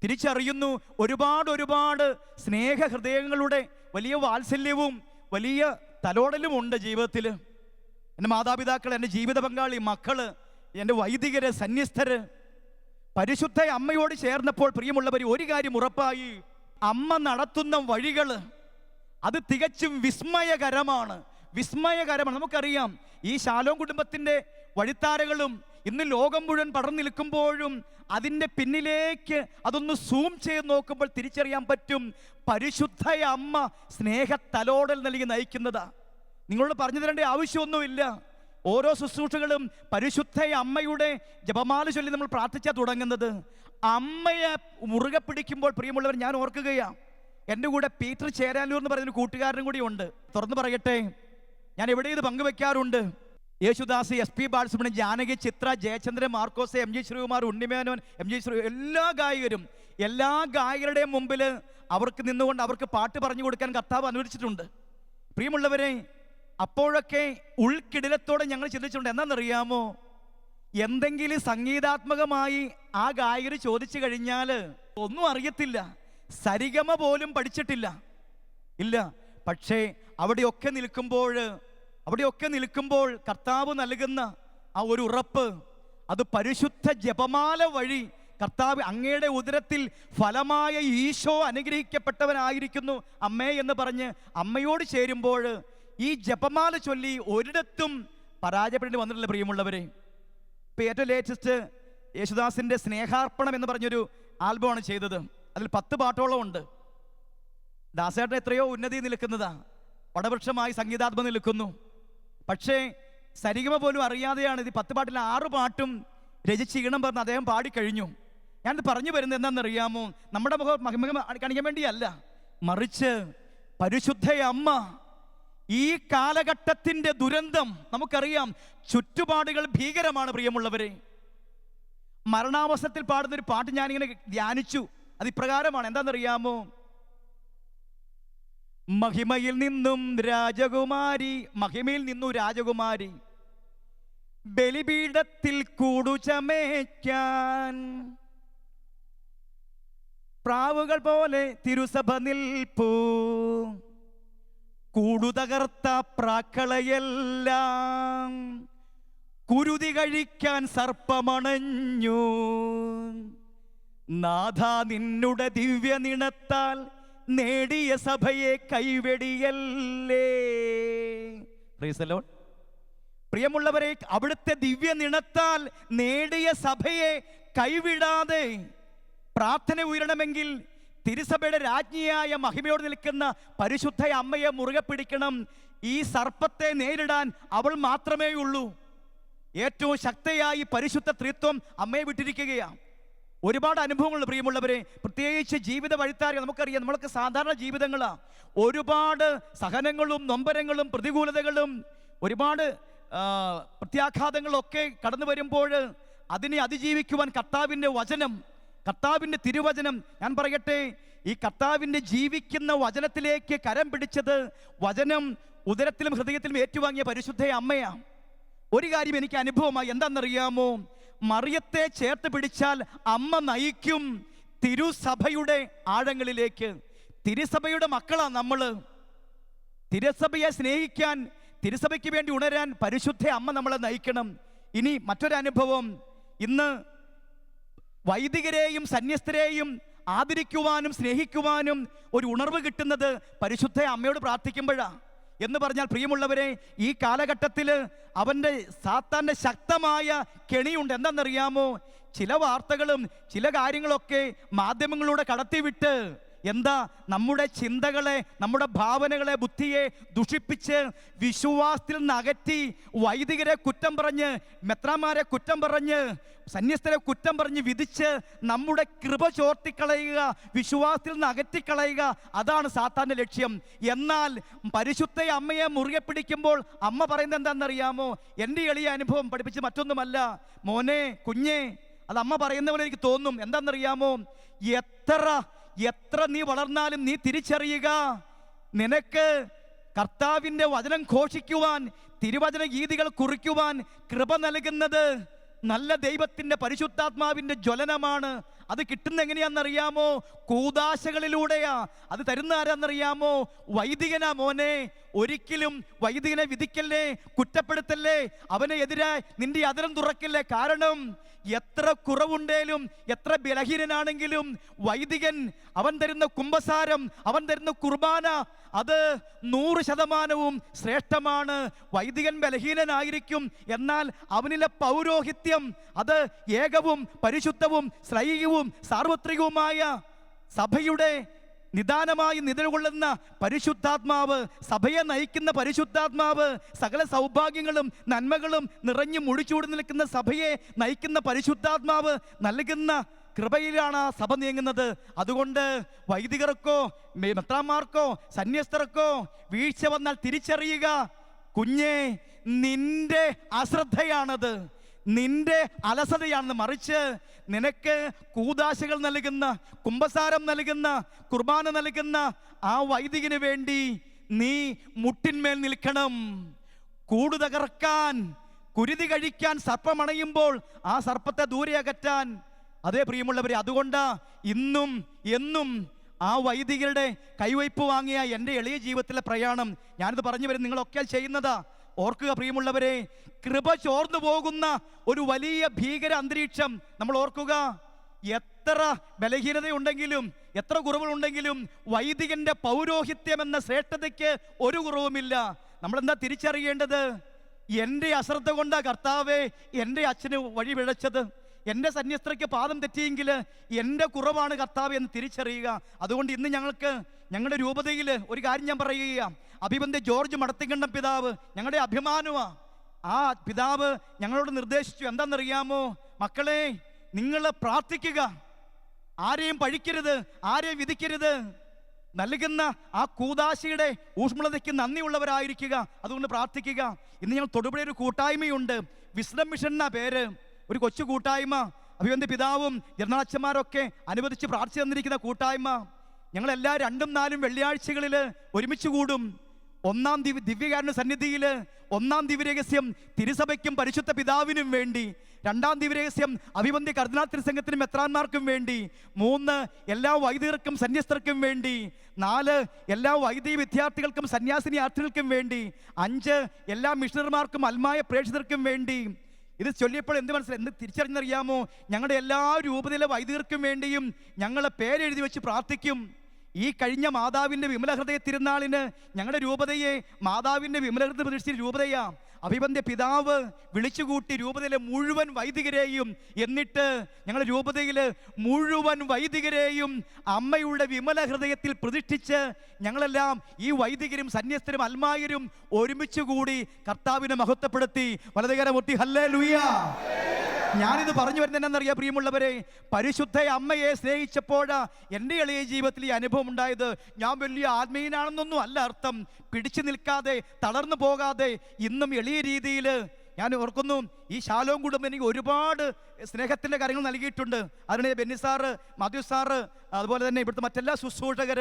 തിരിച്ചറിയുന്നു ഒരുപാട് സ്നേഹഹൃദയങ്ങളുടെ വലിയ വാത്സല്യവും വലിയ തലോടലുമുണ്ട് ജീവിതത്തിൽ. എൻ്റെ മാതാപിതാക്കൾ, എൻ്റെ ജീവിത പങ്കാളി, മക്കള്, എൻ്റെ വൈദികര്, സന്യസ്തര് പരിശുദ്ധ അമ്മയോട് ചേർന്നപ്പോൾ പ്രിയമുള്ളവർ ഒരു കാര്യം ഉറപ്പായി, അമ്മ നടത്തുന്ന വഴികൾ അത് തികച്ചും വിസ്മയകരമാണ്. നമുക്കറിയാം ഈ ശാലോം കുടുംബത്തിൻ്റെ വഴിത്താരകളും ഇന്ന് ലോകം മുഴുവൻ പടർന്നു നിൽക്കുമ്പോഴും അതിൻ്റെ പിന്നിലേക്ക് അതൊന്ന് സൂം ചെയ്ത് നോക്കുമ്പോൾ തിരിച്ചറിയാൻ പറ്റും പരിശുദ്ധ അമ്മ സ്നേഹത്തലോടൽ നൽകി നയിക്കുന്നതാ. നിങ്ങളോട് പറഞ്ഞു തരേണ്ട ആവശ്യമൊന്നുമില്ല. ഓരോ ശുശ്രൂഷകളും പരിശുദ്ധ അമ്മയുടെ ജപമാല ചൊല്ലി നമ്മൾ പ്രാർത്ഥിച്ചാൽ തുടങ്ങുന്നത്. അമ്മയെ മുറുകെ പിടിക്കുമ്പോൾ പ്രിയമുള്ളവർ, ഞാൻ ഓർക്കുകയാണ്, എൻ്റെ കൂടെ പീറ്റർ ചേരാലൂർ എന്ന് പറയുന്നൊരു കൂട്ടുകാരനും കൂടി ഉണ്ട്. തുറന്നു പറയട്ടെ, ഞാൻ എവിടെ ഇത് പങ്കുവെക്കാറുണ്ട്. യേശുദാസ്, SP ബാലസുബ്രഹ്മണ്യം, ജാനകി, ചിത്ര, ജയചന്ദ്രൻ, മാർക്കോസ്, MG ശ്രീകുമാർ, ഉണ്ണിമേനോൻ, MG ശ്രീ, എല്ലാ ഗായകരും എല്ലാ ഗായകരുടെയും മുമ്പിൽ അവർക്ക് നിന്നുകൊണ്ട് അവർക്ക് പാട്ട് പറഞ്ഞു കൊടുക്കാൻ കർത്താവ് അനുവദിച്ചിട്ടുണ്ട്. പ്രിയമുള്ളവരെ, അപ്പോഴൊക്കെ ഉൾക്കിടിലത്തോടെ ഞങ്ങൾ ചിന്തിച്ചിട്ടുണ്ട്. എന്താണെന്നറിയാമോ? എന്തെങ്കിലും സംഗീതാത്മകമായി ആ ഗായകർ ചോദിച്ചു കഴിഞ്ഞാൽ ഒന്നും അറിയത്തില്ല, സരിഗമ പോലും പഠിച്ചിട്ടില്ല, ഇല്ല. പക്ഷേ അവിടെയൊക്കെ നിൽക്കുമ്പോൾ കർത്താവ് നൽകുന്ന ആ ഒരു ഉറപ്പ്, അത് പരിശുദ്ധ ജപമാല വഴി കർത്താവ് അങ്ങയുടെ ഉദരത്തിൽ ഫലമായ ഈശോ അനുഗ്രഹിക്കപ്പെട്ടവനായിരിക്കുന്നു അമ്മേ എന്ന് പറഞ്ഞ് അമ്മയോട് ചേരുമ്പോൾ ഈ ജപമാല ചൊല്ലി ഒരിടത്തും പരാജയപ്പെടേണ്ടി വന്നിട്ടില്ല. പ്രിയമുള്ളവരെ, ഇപ്പോൾ ഏറ്റവും ലേറ്റസ്റ്റ് യേശുദാസിൻ്റെ സ്നേഹാർപ്പണം എന്ന് പറഞ്ഞൊരു ആൽബമാണ് ചെയ്തത്. അതിൽ 10 പാട്ടോളം ഉണ്ട്. ദാസേട്ടൻ എത്രയോ ഉന്നതി നിൽക്കുന്നതാ, വടവൃക്ഷമായി സംഗീതാത്മകം നിൽക്കുന്നു. പക്ഷേ സരിഗമ പോലും അറിയാതെയാണ് ഇത് 10 പാട്ടിൽ 6 പാട്ടും രചിച്ച് ഈണം പറഞ്ഞ് അദ്ദേഹം പാടിക്കഴിഞ്ഞു. ഞാനിത് പറഞ്ഞു വരുന്നത് എന്താണെന്നറിയാമോ? നമ്മുടെ മുഖം കാണിക്കാൻ വേണ്ടിയല്ല. മറിച്ച് പരിശുദ്ധ അമ്മ ഈ കാലഘട്ടത്തിൻ്റെ ദുരന്തം നമുക്കറിയാം. ചുറ്റുപാടുകൾ ഭീകരമാണ് പ്രിയമുള്ളവരെ. മരണാവസ്ഥയിൽ പാടുന്നൊരു പാട്ട് ഞാനിങ്ങനെ ധ്യാനിച്ചു. അത് ഇപ്രകാരമാണ്. എന്താണെന്നറിയാമോ? മഹിമയിൽ നിന്നും രാജകുമാരി ബലിപീഠത്തിൽ കൂടുചമേക്കാൻ പ്രാവുകൾ പോലെ തിരുസഭ നിൽപ്പൂ. കൂടുതകർത്ത പ്രാക്കളയെല്ലാം കുരുതി കഴിക്കാൻ സർപ്പമണഞ്ഞു. നാഥ നിന്നുടെ ദിവ്യ നിണത്താൽ നേടിയ സഭയെ കൈവെടിയല്ലേ. Price the Lord. പ്രിയമുള്ളവരെ, അവിടുത്തെ ദിവ്യ നിണത്താൽ നേടിയ സഭയെ കൈവിടാതെ പ്രാർത്ഥന ഉയരണമെങ്കിൽ തിരുസഭയുടെ രാജ്ഞിയായ മഹിമയോട് നിൽക്കുന്ന പരിശുദ്ധ അമ്മയെ മുറുകെ പിടിക്കണം. ഈ സർപ്പത്തെ നേരിടാൻ അവൾ മാത്രമേ ഉള്ളൂ. ഏറ്റവും ശക്തയായി പരിശുദ്ധ ത്രിത്വം അമ്മയെ വിട്ടിരിക്കുകയാണ്. ഒരുപാട് അനുഭവങ്ങളുണ്ട് പ്രിയമുള്ളവരെ. പ്രത്യേകിച്ച് ജീവിത വഴിത്താരം നമുക്കറിയാം. നമ്മളൊക്കെ സാധാരണ ജീവിതങ്ങളാണ്. ഒരുപാട് സഹനങ്ങളും നൊമ്പരങ്ങളും പ്രതികൂലതകളും ഒരുപാട് പ്രത്യാഘാതങ്ങളൊക്കെ കടന്നു വരുമ്പോൾ അതിനെ അതിജീവിക്കുവാൻ കർത്താവിൻ്റെ വചനം, കർത്താവിൻ്റെ തിരുവചനം, ഞാൻ പറയട്ടെ, ഈ കർത്താവിൻ്റെ ജീവിക്കുന്ന വചനത്തിലേക്ക് കരം പിടിച്ചത് വചനം ഉദരത്തിലും ഹൃദയത്തിലും ഏറ്റുവാങ്ങിയ പരിശുദ്ധ അമ്മയാണ്. ഒരു കാര്യം എനിക്ക് അനുഭവമായി. എന്താണെന്നറിയാമോ? മറിയത്തെ ചേർത്ത് പിടിച്ചാൽ അമ്മ നയിക്കും തിരുസഭയുടെ ആഴങ്ങളിലേക്ക്. തിരുസഭയുടെ മക്കളാണ് നമ്മൾ. തിരുസഭയെ സ്നേഹിക്കാൻ, തിരുസഭയ്ക്ക് വേണ്ടി ഉണരാൻ പരിശുദ്ധ അമ്മ നമ്മളെ നയിക്കണം. ഇനി മറ്റൊരനുഭവം. ഇന്ന് വൈദികരെയും സന്യസ്തരെയും ആദരിക്കുവാനും സ്നേഹിക്കുവാനും ഒരു ഉണർവ് കിട്ടുന്നത് പരിശുദ്ധ അമ്മയോട് പ്രാർത്ഥിക്കുമ്പോഴാണ്. എന്ന് പറഞ്ഞാൽ പ്രിയമുള്ളവരെ, ഈ കാലഘട്ടത്തിൽ അവൻ്റെ സാത്താൻ്റെ ശക്തമായ കെണിയുണ്ട്. എന്താണെന്നറിയാമോ? ചില വാർത്തകളും ചില കാര്യങ്ങളൊക്കെ മാധ്യമങ്ങളിലൂടെ കടത്തിവിട്ട് എന്താ നമ്മുടെ ചിന്തകളെ, നമ്മുടെ ഭാവനകളെ, ബുദ്ധിയെ ദുഷിപ്പിച്ച് വിശ്വാസത്തിൽ നിന്ന് അകറ്റി വൈദികരെ കുറ്റം പറഞ്ഞ്, മെത്രാന്മാരെ കുറ്റം പറഞ്ഞ്, സന്യസ്തരെ കുറ്റം പറഞ്ഞ് വിധിച്ച് നമ്മുടെ കൃപ ചോർത്തിക്കളയുക, വിശ്വാസത്തിൽ നിന്ന് അകറ്റിക്കളയുക. അതാണ് സാത്താൻ്റെ ലക്ഷ്യം. എന്നാൽ പരിശുദ്ധ അമ്മയെ മുറുകെ പിടിക്കുമ്പോൾ അമ്മ പറയുന്നത് എന്താണെന്നറിയാമോ? എൻ്റെ എളിയ അനുഭവം പഠിപ്പിച്ച് മറ്റൊന്നുമല്ല. മോനെ, കുഞ്ഞേ, അത് അമ്മ പറയുന്ന പോലെ എനിക്ക് തോന്നും. എന്താണെന്നറിയാമോ? എത്ര നീ വളർന്നാലും നീ തിരിച്ചറിയുക, നിനക്ക് കർത്താവിൻ്റെ വചനം ഘോഷിക്കുവാൻ, തിരുവചന ഗീതികൾ കുറിക്കുവാൻ കൃപ നൽകുന്നത് നല്ല ദൈവത്തിൻ്റെ പരിശുദ്ധാത്മാവിൻ്റെ ജ്വലനമാണ്. അത് കിട്ടുന്ന എങ്ങനെയാണെന്നറിയാമോ? കൂദാശകളിലൂടെയാ. അത് തരുന്ന ആരാന്നറിയാമോ? വൈദികനാ. മോനെ, ഒരിക്കലും വൈദികനെ വിധിക്കല്ലേ, കുറ്റപ്പെടുത്തല്ലേ, അവനെ എതിരായി നിന്റെ അതരം തുറക്കില്ലേ. കാരണം എത്ര കുറവുണ്ടേലും, എത്ര ബലഹീനനാണെങ്കിലും വൈദികൻ, അവൻ തരുന്ന കുമ്പസാരം, അവൻ തരുന്ന കുർബാന, അത് 100% ശ്രേഷ്ഠമാണ്. വൈദികൻ ബലഹീനനായിരിക്കും, എന്നാൽ അവനിലെ പൗരോഹിത്യം അത് ഏകവും പരിശുദ്ധവും ശ്രൈകവും സാർവത്രികവുമായ സഭയുടെ നിദാനമായി നിലകൊള്ളുന്ന പരിശുദ്ധാത്മാവ്, സഭയെ നയിക്കുന്ന പരിശുദ്ധാത്മാവ്, സകല സൗഭാഗ്യങ്ങളും നന്മകളും നിറഞ്ഞു മുടിച്ചൂടി നിൽക്കുന്ന സഭയെ നയിക്കുന്ന പരിശുദ്ധാത്മാവ് നൽകുന്ന കൃപയിലാണ് ആ സഭ നീങ്ങുന്നത്. അതുകൊണ്ട് വൈദികർക്കോ മെത്രാന്മാർക്കോ സന്യസ്തർക്കോ വീഴ്ച വന്നാൽ തിരിച്ചറിയുക, കുഞ്ഞേ, നിന്റെ അശ്രദ്ധയാണത്, നിന്റെ അലസതയാണെന്ന്. മറിച്ച് നിനക്ക് കൂദാശകൾ നൽകുന്ന, കുമ്പസാരം നൽകുന്ന, കുർബാന നൽകുന്ന ആ വൈദികന് വേണ്ടി നീ മുട്ടിന്മേൽ നിൽക്കണം. കൂട് തകർക്കാൻ, കുരുതി കഴിക്കാൻ സർപ്പമണയുമ്പോൾ ആ സർപ്പത്തെ ദൂരെ അകറ്റാൻ. അതേ പ്രിയമുള്ളവരെ, അതുകൊണ്ടാ ഇന്നും എന്നും ആ വൈദികരുടെ കൈവയ്പ് വാങ്ങിയ എൻ്റെ എളിയ ജീവിതത്തിലെ പ്രയാണം ഞാനിത് പറഞ്ഞു വരും. നിങ്ങളൊക്കെ ചെയ്യുന്നതാ. ഓർക്കുക പ്രിയമുള്ളവരെ, കൃപ ചോർന്നു പോകുന്ന ഒരു വലിയ ഭീകര അന്തരീക്ഷം നമ്മൾ ഓർക്കുക. എത്ര ബലഹീനതയുണ്ടെങ്കിലും, എത്ര കുറവുകളുണ്ടെങ്കിലും വൈദികന്റെ പൗരോഹിത്യം എന്ന ശ്രേഷ്ഠതയ്ക്ക് ഒരു കുറവുമില്ല. നമ്മളെന്താ തിരിച്ചറിയേണ്ടത്? എൻ്റെ അശ്രദ്ധ കൊണ്ടാ കർത്താവേ എൻ്റെ അച്ഛന് വഴി പിഴച്ചത്, എൻ്റെ സന്യസ്ത്രയ്ക്ക് പാദം തെറ്റിയെങ്കിൽ എൻ്റെ കുറവാണ് കർത്താവ് എന്ന് തിരിച്ചറിയുക. അതുകൊണ്ട് ഇന്ന് ഞങ്ങൾക്ക് ഞങ്ങളുടെ രൂപതയിൽ ഒരു കാര്യം ഞാൻ പറയുക. അഭിബന്ധ ജോർജ് മടത്തിക്കണ്ടം പിതാവ് ഞങ്ങളുടെ അഭിമാനമാണ്. ആ പിതാവ് ഞങ്ങളോട് നിർദ്ദേശിച്ചു, എന്താണെന്നറിയാമോ? മക്കളെ, നിങ്ങൾ പ്രാർത്ഥിക്കുക, ആരെയും പഴിക്കരുത്, ആരെയും വിധിക്കരുത്. നൽകുന്ന ആ കൂദാശയുടെ ഊഷ്മളതയ്ക്ക് നന്ദിയുള്ളവരായിരിക്കുക. അതുകൊണ്ട് പ്രാർത്ഥിക്കുക. ഇന്ന് ഞങ്ങൾ തൊടുപുഴ ഒരു കൂട്ടായ്മയുണ്ട്, വിസ്ഡം മിഷൻ എന്ന പേര്. ഒരു കൊച്ചു കൂട്ടായ്മ, അഭിവന്ദ്യ പിതാവും ജനറലച്ചന്മാരൊക്കെ അനുവദിച്ച് പ്രാർത്ഥിച്ചു തന്നിരിക്കുന്ന കൂട്ടായ്മ. ഞങ്ങളെല്ലാ 2ഉം 4ഉം വെള്ളിയാഴ്ചകളിൽ ഒരുമിച്ച് കൂടും. ഒന്നാം ദിവ്യകാരുണ്യ സന്നിധിയിൽ ഒന്നാം ദിവ്യരഹസ്യം തിരുസഭയ്ക്കും പരിശുദ്ധ പിതാവിനും വേണ്ടി, 2ാം ദിവ്യരഹസ്യം അഭിവന്ദ്യ കർദിനാൾ തിരുസംഘത്തിനും മെത്രാന്മാർക്കും വേണ്ടി, 3 എല്ലാ വൈദികർക്കും സന്യസ്തർക്കും വേണ്ടി, 4 എല്ലാ വൈദിക വിദ്യാർത്ഥികൾക്കും സന്യാസിനി യാത്രികൾക്കും വേണ്ടി, 5 എല്ലാ മിഷണറിമാർക്കും അൽമായ പ്രേക്ഷിതർക്കും വേണ്ടി. ഇത് ചൊല്ലിയപ്പോൾ എന്ത് മനസ്സിലായി, എന്ത് തിരിച്ചറിഞ്ഞറിയാമോ? ഞങ്ങളുടെ എല്ലാ രൂപതയിലെ വൈദികർക്കും വേണ്ടിയും ഞങ്ങളെ പേരെഴുതി വെച്ച് പ്രാർത്ഥിക്കും. ഈ കഴിഞ്ഞ മാതാവിൻ്റെ വിമലഹൃദയ തിരുനാളിന് ഞങ്ങളുടെ രൂപതയെ മാതാവിൻ്റെ വിമലഹൃദയ പ്രതീക്ഷിച്ച രൂപതയാ. അഭിവന്ദ്യ പിതാവ് വിളിച്ചുകൂട്ടി രൂപതയിലെ മുഴുവൻ വൈദികരെയും, എന്നിട്ട് ഞങ്ങളുടെ രൂപതയിൽ മുഴുവൻ വൈദികരെയും അമ്മയുടെ വിമല ഹൃദയത്തിൽ പ്രതിഷ്ഠിച്ച് ഞങ്ങളെല്ലാം ഈ വൈദികരും സന്യസ്തരും അൽമായരും ഒരുമിച്ച് കൂടി കർത്താവിനെ മഹത്വപ്പെടുത്തി. വലതുകരമുട്ടി ഹല്ലേലൂയ. ഞാനിത് പറഞ്ഞു വരുന്നത് എന്നാണെന്നറിയാം പ്രിയമുള്ളവരെ, പരിശുദ്ധ അമ്മയെ സ്നേഹിച്ചപ്പോഴാ എൻ്റെ എളിയ ജീവിതത്തിൽ ഈ അനുഭവം ഉണ്ടായത്. ഞാൻ വലിയ ആത്മീയനാണെന്നൊന്നും അല്ല അർത്ഥം. പിടിച്ചു നിൽക്കാതെ തളർന്നു പോകാതെ ഇന്നും എളിയ രീതിയിൽ ഞാൻ ഓർക്കുന്നു, ഈ ശാലോം കുടുംബം എനിക്ക് ഒരുപാട് സ്നേഹത്തിൻ്റെ കാര്യങ്ങൾ നൽകിയിട്ടുണ്ട്. അതിന് ബെന്നി സാറ്, മാത്യു സാറ്, അതുപോലെ തന്നെ ഇവിടുത്തെ മറ്റെല്ലാ ശുശ്രൂഷകർ,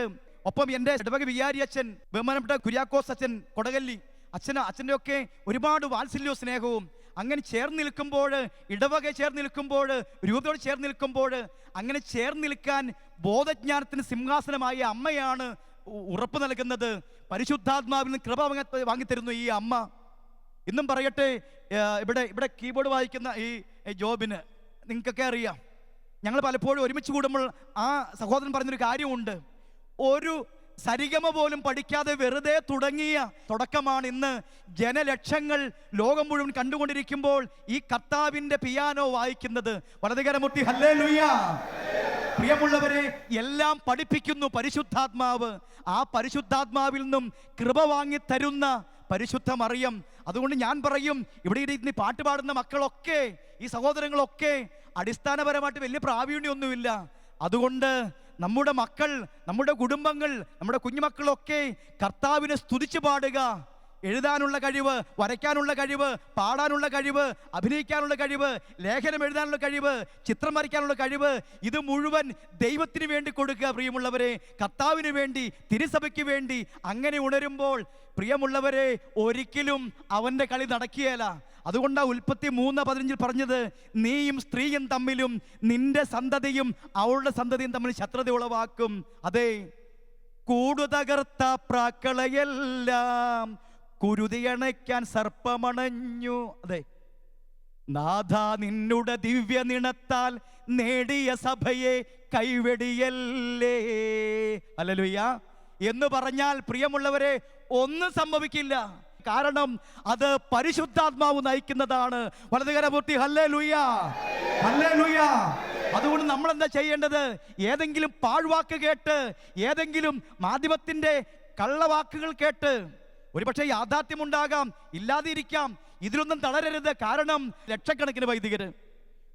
ഒപ്പം എൻ്റെ ഇടവക വികാരി അച്ഛൻ, ബഹുമാനപ്പെട്ട കുര്യാക്കോസ് അച്ഛൻ കൊടകല്ലി അച്ഛൻ്റെ ഒക്കെ ഒരുപാട് വാത്സല്യവും സ്നേഹവും. അങ്ങനെ ചേർന്ന് നിൽക്കുമ്പോൾ, ഇടവക ചേർന്ന് നിൽക്കുമ്പോൾ, രൂപതയോട് ചേർന്ന് നിൽക്കുമ്പോൾ, അങ്ങനെ ചേർന്ന് നിൽക്കാൻ ബോധജ്ഞാനത്തിന് സിംഹാസനമായ അമ്മയാണ് ഉറപ്പ് നൽകുന്നത്. പരിശുദ്ധാത്മാവിൽ നിന്ന് കൃപ വാങ്ങിത്തരുന്നു ഈ അമ്മ. ഇന്നും പറയട്ടെ, ഇവിടെ കീബോർഡ് വായിക്കുന്ന ഈ ജോബിന് നിങ്ങൾക്കൊക്കെ അറിയാം, ഞങ്ങൾ പലപ്പോഴും ഒരുമിച്ച് കൂടുമ്പോൾ ആ സഹോദരൻ പറഞ്ഞൊരു കാര്യമുണ്ട്. ഒരു സരിഗമ പോലും പഠിക്കാതെ വെറുതെ തുടങ്ങിയ തുടക്കമാണ് ഇന്ന് ജനലക്ഷങ്ങൾ ലോകം മുഴുവൻ കണ്ടുകൊണ്ടിരിക്കുമ്പോൾ ഈ കർത്താവിൻ്റെ പിയാനോ വായിക്കുന്നത്. വലതുകരമുട്ടി ഹല്ലേലൂയ. പ്രിയമുള്ളവരെ, എല്ലാം പഠിപ്പിക്കുന്നു പരിശുദ്ധാത്മാവ്. ആ പരിശുദ്ധാത്മാവിൽ നിന്നും കൃപ വാങ്ങി തരുന്ന പരിശുദ്ധ മറിയം. അതുകൊണ്ട് ഞാൻ പറയും, ഇവിടെ ഇരുന്ന് പാട്ട് പാടുന്ന മക്കളൊക്കെ, ഈ സഹോദരങ്ങളൊക്കെ അടിസ്ഥാനപരമായിട്ട് വലിയ പ്രാവീണ്യമൊന്നുമില്ല. അതുകൊണ്ട് നമ്മുടെ മക്കൾ, നമ്മുടെ കുടുംബങ്ങൾ, നമ്മുടെ കുഞ്ഞുമക്കളൊക്കെ കർത്താവിനെ സ്തുതിച്ചു പാടുക. എഴുതാനുള്ള കഴിവ്, വരയ്ക്കാനുള്ള കഴിവ്, പാടാനുള്ള കഴിവ്, അഭിനയിക്കാനുള്ള കഴിവ്, ലേഖനം എഴുതാനുള്ള കഴിവ്, ചിത്രം വരയ്ക്കാനുള്ള കഴിവ്, ഇത് മുഴുവൻ ദൈവത്തിന് വേണ്ടി കൊടുക്കുക പ്രിയമുള്ളവരെ, കർത്താവിന് വേണ്ടി, തിരുസഭയ്ക്ക് വേണ്ടി. അങ്ങനെ ഉണരുമ്പോൾ പ്രിയമുള്ളവരെ, ഒരിക്കലും അവൻ്റെ കളി നടക്കുകയില്ല. അതുകൊണ്ടാണ് ഉൽപ്പത്തി 3:15 പറഞ്ഞത്, നീയും സ്ത്രീയും തമ്മിലും നിന്റെ സന്തതിയും അവളുടെ സന്തതിയും തമ്മിൽ ശത്രുത ഉളവാക്കും. അതെ, കൂടുതകർത്ത പ്രാക്കളയെല്ലാം കുരുതിയണയ്ക്കാൻ സർപ്പമണഞ്ഞു. അതെ, നാഥ നിന്നുടെ ദിവ്യ നിണത്താൽ നേടിയ സഭയെ കൈവെടിയല്ലേ. ഹല്ലേലൂയ എന്ന് പറഞ്ഞാൽ പ്രിയമുള്ളവരെ, ഒന്നും സംഭവിക്കില്ല. കാരണം അത് പരിശുദ്ധാത്മാവ് നയിക്കുന്നതാണ്. വലതുകരപൂർത്തി ഹല്ലേലൂയ, ഹല്ലേലൂയ. അതുകൊണ്ട് നമ്മൾ എന്താ ചെയ്യേണ്ടത്? ഏതെങ്കിലും പാഴ്വാക്ക് കേട്ട്, ഏതെങ്കിലും മാധ്യമത്തിന്റെ കള്ളവാക്കുകൾ കേട്ട്, ഒരുപക്ഷെ യാഥാർത്ഥ്യമുണ്ടാകാം, ഇല്ലാതിരിക്കാം, ഇതിലൊന്നും തളരരുത്. കാരണം ലക്ഷക്കണക്കിന് വൈദികര്,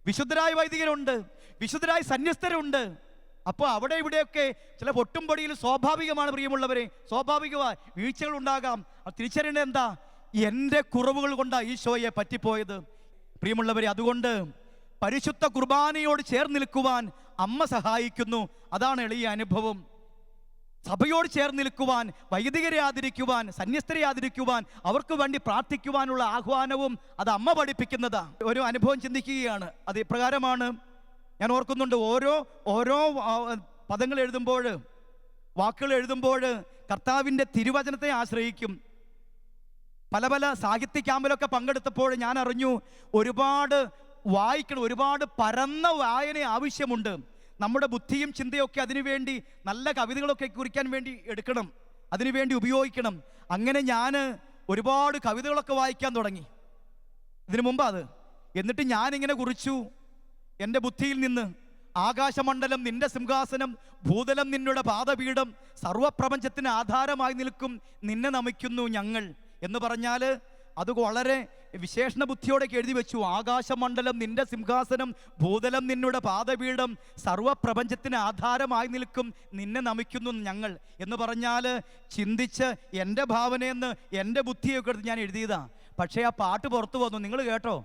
വിശുദ്ധരായ വൈദികരുണ്ട്, വിശുദ്ധരായ സന്യസ്തരുണ്ട്. അപ്പോൾ അവിടെ ഇവിടെയൊക്കെ ചില പൊട്ടും പൊടിയിൽ സ്വാഭാവികമാണ് പ്രിയമുള്ളവരെ, സ്വാഭാവികമായി വീഴ്ചകൾ ഉണ്ടാകാം. അത് തിരിച്ചറിയേണ്ടത് എന്താ? എൻ്റെ കുറവുകൾ കൊണ്ടാണ് ഈശോയെ പറ്റിപ്പോയത് പ്രിയമുള്ളവരെ. അതുകൊണ്ട് പരിശുദ്ധ കുർബാനയോട് ചേർന്ന് നിൽക്കുവാൻ അമ്മ സഹായിക്കുന്നു. അതാണ് എളിയ അനുഭവം. സഭയോട് ചേർന്ന് നിൽക്കുവാൻ, വൈദികരെ ആദരിക്കുവാൻ, സന്യസ്തരെ ആദരിക്കുവാൻ, അവർക്ക് വേണ്ടി പ്രാർത്ഥിക്കുവാനുള്ള ആഹ്വാനവും അത് അമ്മ പഠിപ്പിക്കുന്നതാ. ഒരു അനുഭവം ചിന്തിക്കുകയാണ്. അത് ഇപ്രകാരമാണ്. ഞാൻ ഓർക്കുന്നുണ്ട്, ഓരോ പദങ്ങൾ എഴുതുമ്പോൾ, വാക്കുകൾ എഴുതുമ്പോൾ കർത്താവിൻ്റെ തിരുവചനത്തെ ആശ്രയിക്കും. പല സാഹിത്യ ക്യാമ്പിലൊക്കെ പങ്കെടുത്തപ്പോൾ ഞാൻ അറിഞ്ഞു, ഒരുപാട് വായിക്കണം, ഒരുപാട് പരന്ന വായന ആവശ്യമുണ്ട്. നമ്മുടെ ബുദ്ധിയും ചിന്തയൊക്കെ അതിനുവേണ്ടി, നല്ല കവിതകളൊക്കെ കുറിക്കാൻ വേണ്ടി എടുക്കണം, അതിനുവേണ്ടി ഉപയോഗിക്കണം. അങ്ങനെ ഞാൻ ഒരുപാട് കവിതകളൊക്കെ വായിക്കാൻ തുടങ്ങി ഇതിനു മുമ്പ് അത്. എന്നിട്ട് ഞാനിങ്ങനെ കുറിച്ചു, എൻ്റെ ബുദ്ധിയിൽ നിന്ന്, ആകാശമണ്ഡലം നിന്റെ സിംഹാസനം, ഭൂതലം നിന്നുടെ പാദപീഠം, സർവപ്രപഞ്ചത്തിന് ആധാരമായി നിൽക്കും നിന്നെ നമിക്കുന്നു ഞങ്ങൾ എന്ന് പറഞ്ഞാൽ അത് വളരെ വിശേഷണ ബുദ്ധിയോടൊക്കെ എഴുതി വെച്ചു. ആകാശമണ്ഡലം നിന്റെ സിംഹാസനം, ഭൂതലം നിന്നുടെ പാദപീഠം, സർവ്വപ്രപഞ്ചത്തിന് ആധാരമായി നിൽക്കും നിന്നെ നമിക്കുന്നു ഞങ്ങൾ എന്ന് പറഞ്ഞാൽ ചിന്തിച്ച് എൻ്റെ ഭാവനയെന്ന് എൻ്റെ ബുദ്ധിയൊക്കെ എടുത്ത് ഞാൻ എഴുതിയതാ. പക്ഷേ ആ പാട്ട് പുറത്തു വന്നു, നിങ്ങൾ കേട്ടോ?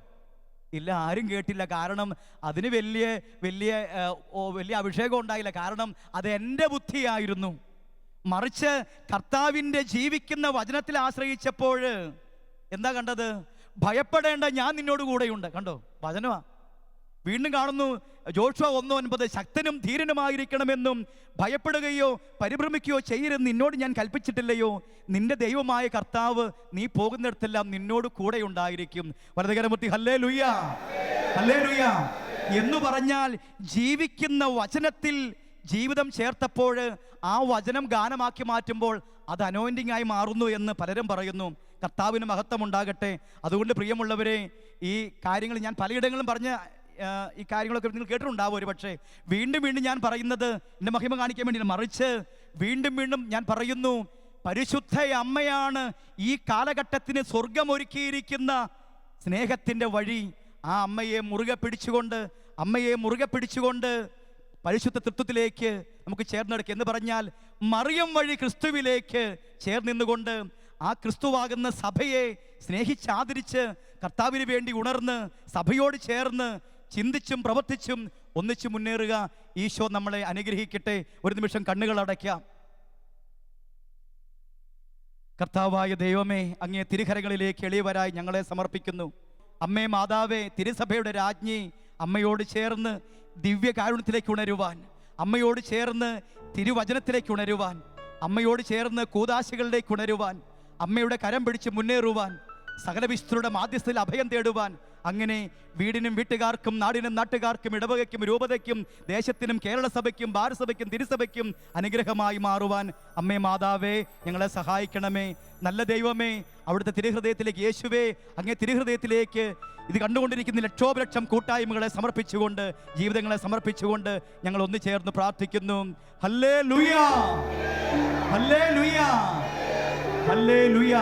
ഇല്ല, ആരും കേട്ടില്ല. കാരണം അതിന് വലിയ അഭിഷേകം ഉണ്ടായില്ല. കാരണം അത് എൻ്റെ ബുദ്ധിയായിരുന്നു. മറിച്ച് കർത്താവിൻ്റെ ജീവിക്കുന്ന വചനത്തിൽ ആശ്രയിച്ചപ്പോൾ എന്താ കണ്ടത്? ഭയപ്പെടേണ്ട, ഞാൻ നിന്നോട് കൂടെയുണ്ട്. കണ്ടോ? വചനമാ. വീണ്ടും കാണുന്നു ജോഷുവ 1:9, ശക്തനും ധീരനുമായിരിക്കണമെന്നും ഭയപ്പെടുകയോ പരിഭ്രമിക്കുകയോ ചെയ്യരുതെന്ന് നിന്നോട് ഞാൻ കൽപ്പിച്ചിട്ടില്ലയോ? നിന്റെ ദൈവമായ കർത്താവ് നീ പോകുന്നിടത്തെല്ലാം നിന്നോട് കൂടെ ഉണ്ടായിരിക്കും. വലതുകരമുത്തി ഹല്ലേലൂയ, ഹല്ലേലൂയ എന്ന് പറഞ്ഞാൽ ജീവിക്കുന്ന വചനത്തിൽ ജീവിതം ചേർത്തപ്പോൾ ആ വചനം ഗാനമാക്കി മാറ്റുമ്പോൾ അത് അനോയിന്റിംഗ് ആയി മാറുന്നു എന്ന് പലരും പറയുന്നു. കർത്താവിന് മഹത്വം ഉണ്ടാകട്ടെ. അതുകൊണ്ട് പ്രിയമുള്ളവരെ, ഈ കാര്യങ്ങൾ ഞാൻ പലയിടങ്ങളിലും പറഞ്ഞ ഈ കാര്യങ്ങളൊക്കെ നിങ്ങൾ കേട്ടിട്ടുണ്ടാവും ഒരു പക്ഷേ. വീണ്ടും വീണ്ടും ഞാൻ പറയുന്നത് എൻ്റെ മഹിമ കാണിക്കാൻ വേണ്ടിയില്ല, മറിച്ച് വീണ്ടും വീണ്ടും ഞാൻ പറയുന്നു, പരിശുദ്ധ അമ്മയാണ് ഈ കാലഘട്ടത്തിന് സ്വർഗമൊരുക്കിയിരിക്കുന്ന സ്നേഹത്തിൻ്റെ വഴി. ആ അമ്മയെ മുറുകെ പിടിച്ചുകൊണ്ട് പരിശുദ്ധ തൃത്വത്തിലേക്ക് നമുക്ക് ചേർന്നെടുക്കുക എന്ന് പറഞ്ഞാൽ മറിയം വഴി ക്രിസ്തുവിലേക്ക് ചേർന്നിന്നുകൊണ്ട് ആ ക്രിസ്തുവാകുന്ന സഭയെ സ്നേഹിച്ചാദരിച്ച് കർത്താവിന് വേണ്ടി ഉണർന്ന് സഭയോട് ചേർന്ന് ചിന്തിച്ചും പ്രവർത്തിച്ചും ഒന്നിച്ചു മുന്നേറുക. ഈശോ നമ്മളെ അനുഗ്രഹിക്കട്ടെ. ഒരു നിമിഷം കണ്ണുകൾ അടയ്ക്കാം. കർത്താവായ ദൈവമേ, അങ്ങേ തിരുകരങ്ങളിലേക്ക് എളിയവരായി ഞങ്ങളെ സമർപ്പിക്കുന്നു. അമ്മേ മാതാവേ, തിരുസഭയുടെ രാജ്ഞി, അമ്മയോട് ചേർന്ന് ദിവ്യകാരുണ്യത്തിലേക്ക് ഉണരുവാൻ, അമ്മയോട് ചേർന്ന് തിരുവചനത്തിലേക്ക് ഉണരുവാൻ, അമ്മയോട് ചേർന്ന് കൂദാശകളിലേക്ക് ഉണരുവാൻ, അമ്മയുടെ കരം പിടിച്ച് മുന്നേറുവാൻ, സകല വിശുദ്ധരുടെ മാധ്യസ്ഥയിൽ അഭയം തേടുവാൻ, അങ്ങനെ വീടിനും വീട്ടുകാർക്കും നാടിനും നാട്ടുകാർക്കും ഇടവകയ്ക്കും രൂപതയ്ക്കും ദേശത്തിനും കേരള സഭയ്ക്കും ഭാരതസഭയ്ക്കും തിരുസഭയ്ക്കും അനുഗ്രഹമായി മാറുവാൻ അമ്മേ മാതാവേ ഞങ്ങളെ സഹായിക്കണമേ. നല്ല ദൈവമേ, അവിടുത്തെ തിരുഹൃദയത്തിലേക്ക്, യേശുവേ അങ്ങേ തിരുഹൃദയത്തിലേക്ക് ഇത് കണ്ടുകൊണ്ടിരിക്കുന്ന ലക്ഷോപലക്ഷം കൂട്ടായ്മകളെ സമർപ്പിച്ചുകൊണ്ട്, ജീവിതങ്ങളെ സമർപ്പിച്ചുകൊണ്ട് ഞങ്ങൾ ഒന്ന് ചേർന്ന് പ്രാർത്ഥിക്കുന്നു. Hallelujah, hallelujah, hallelujah.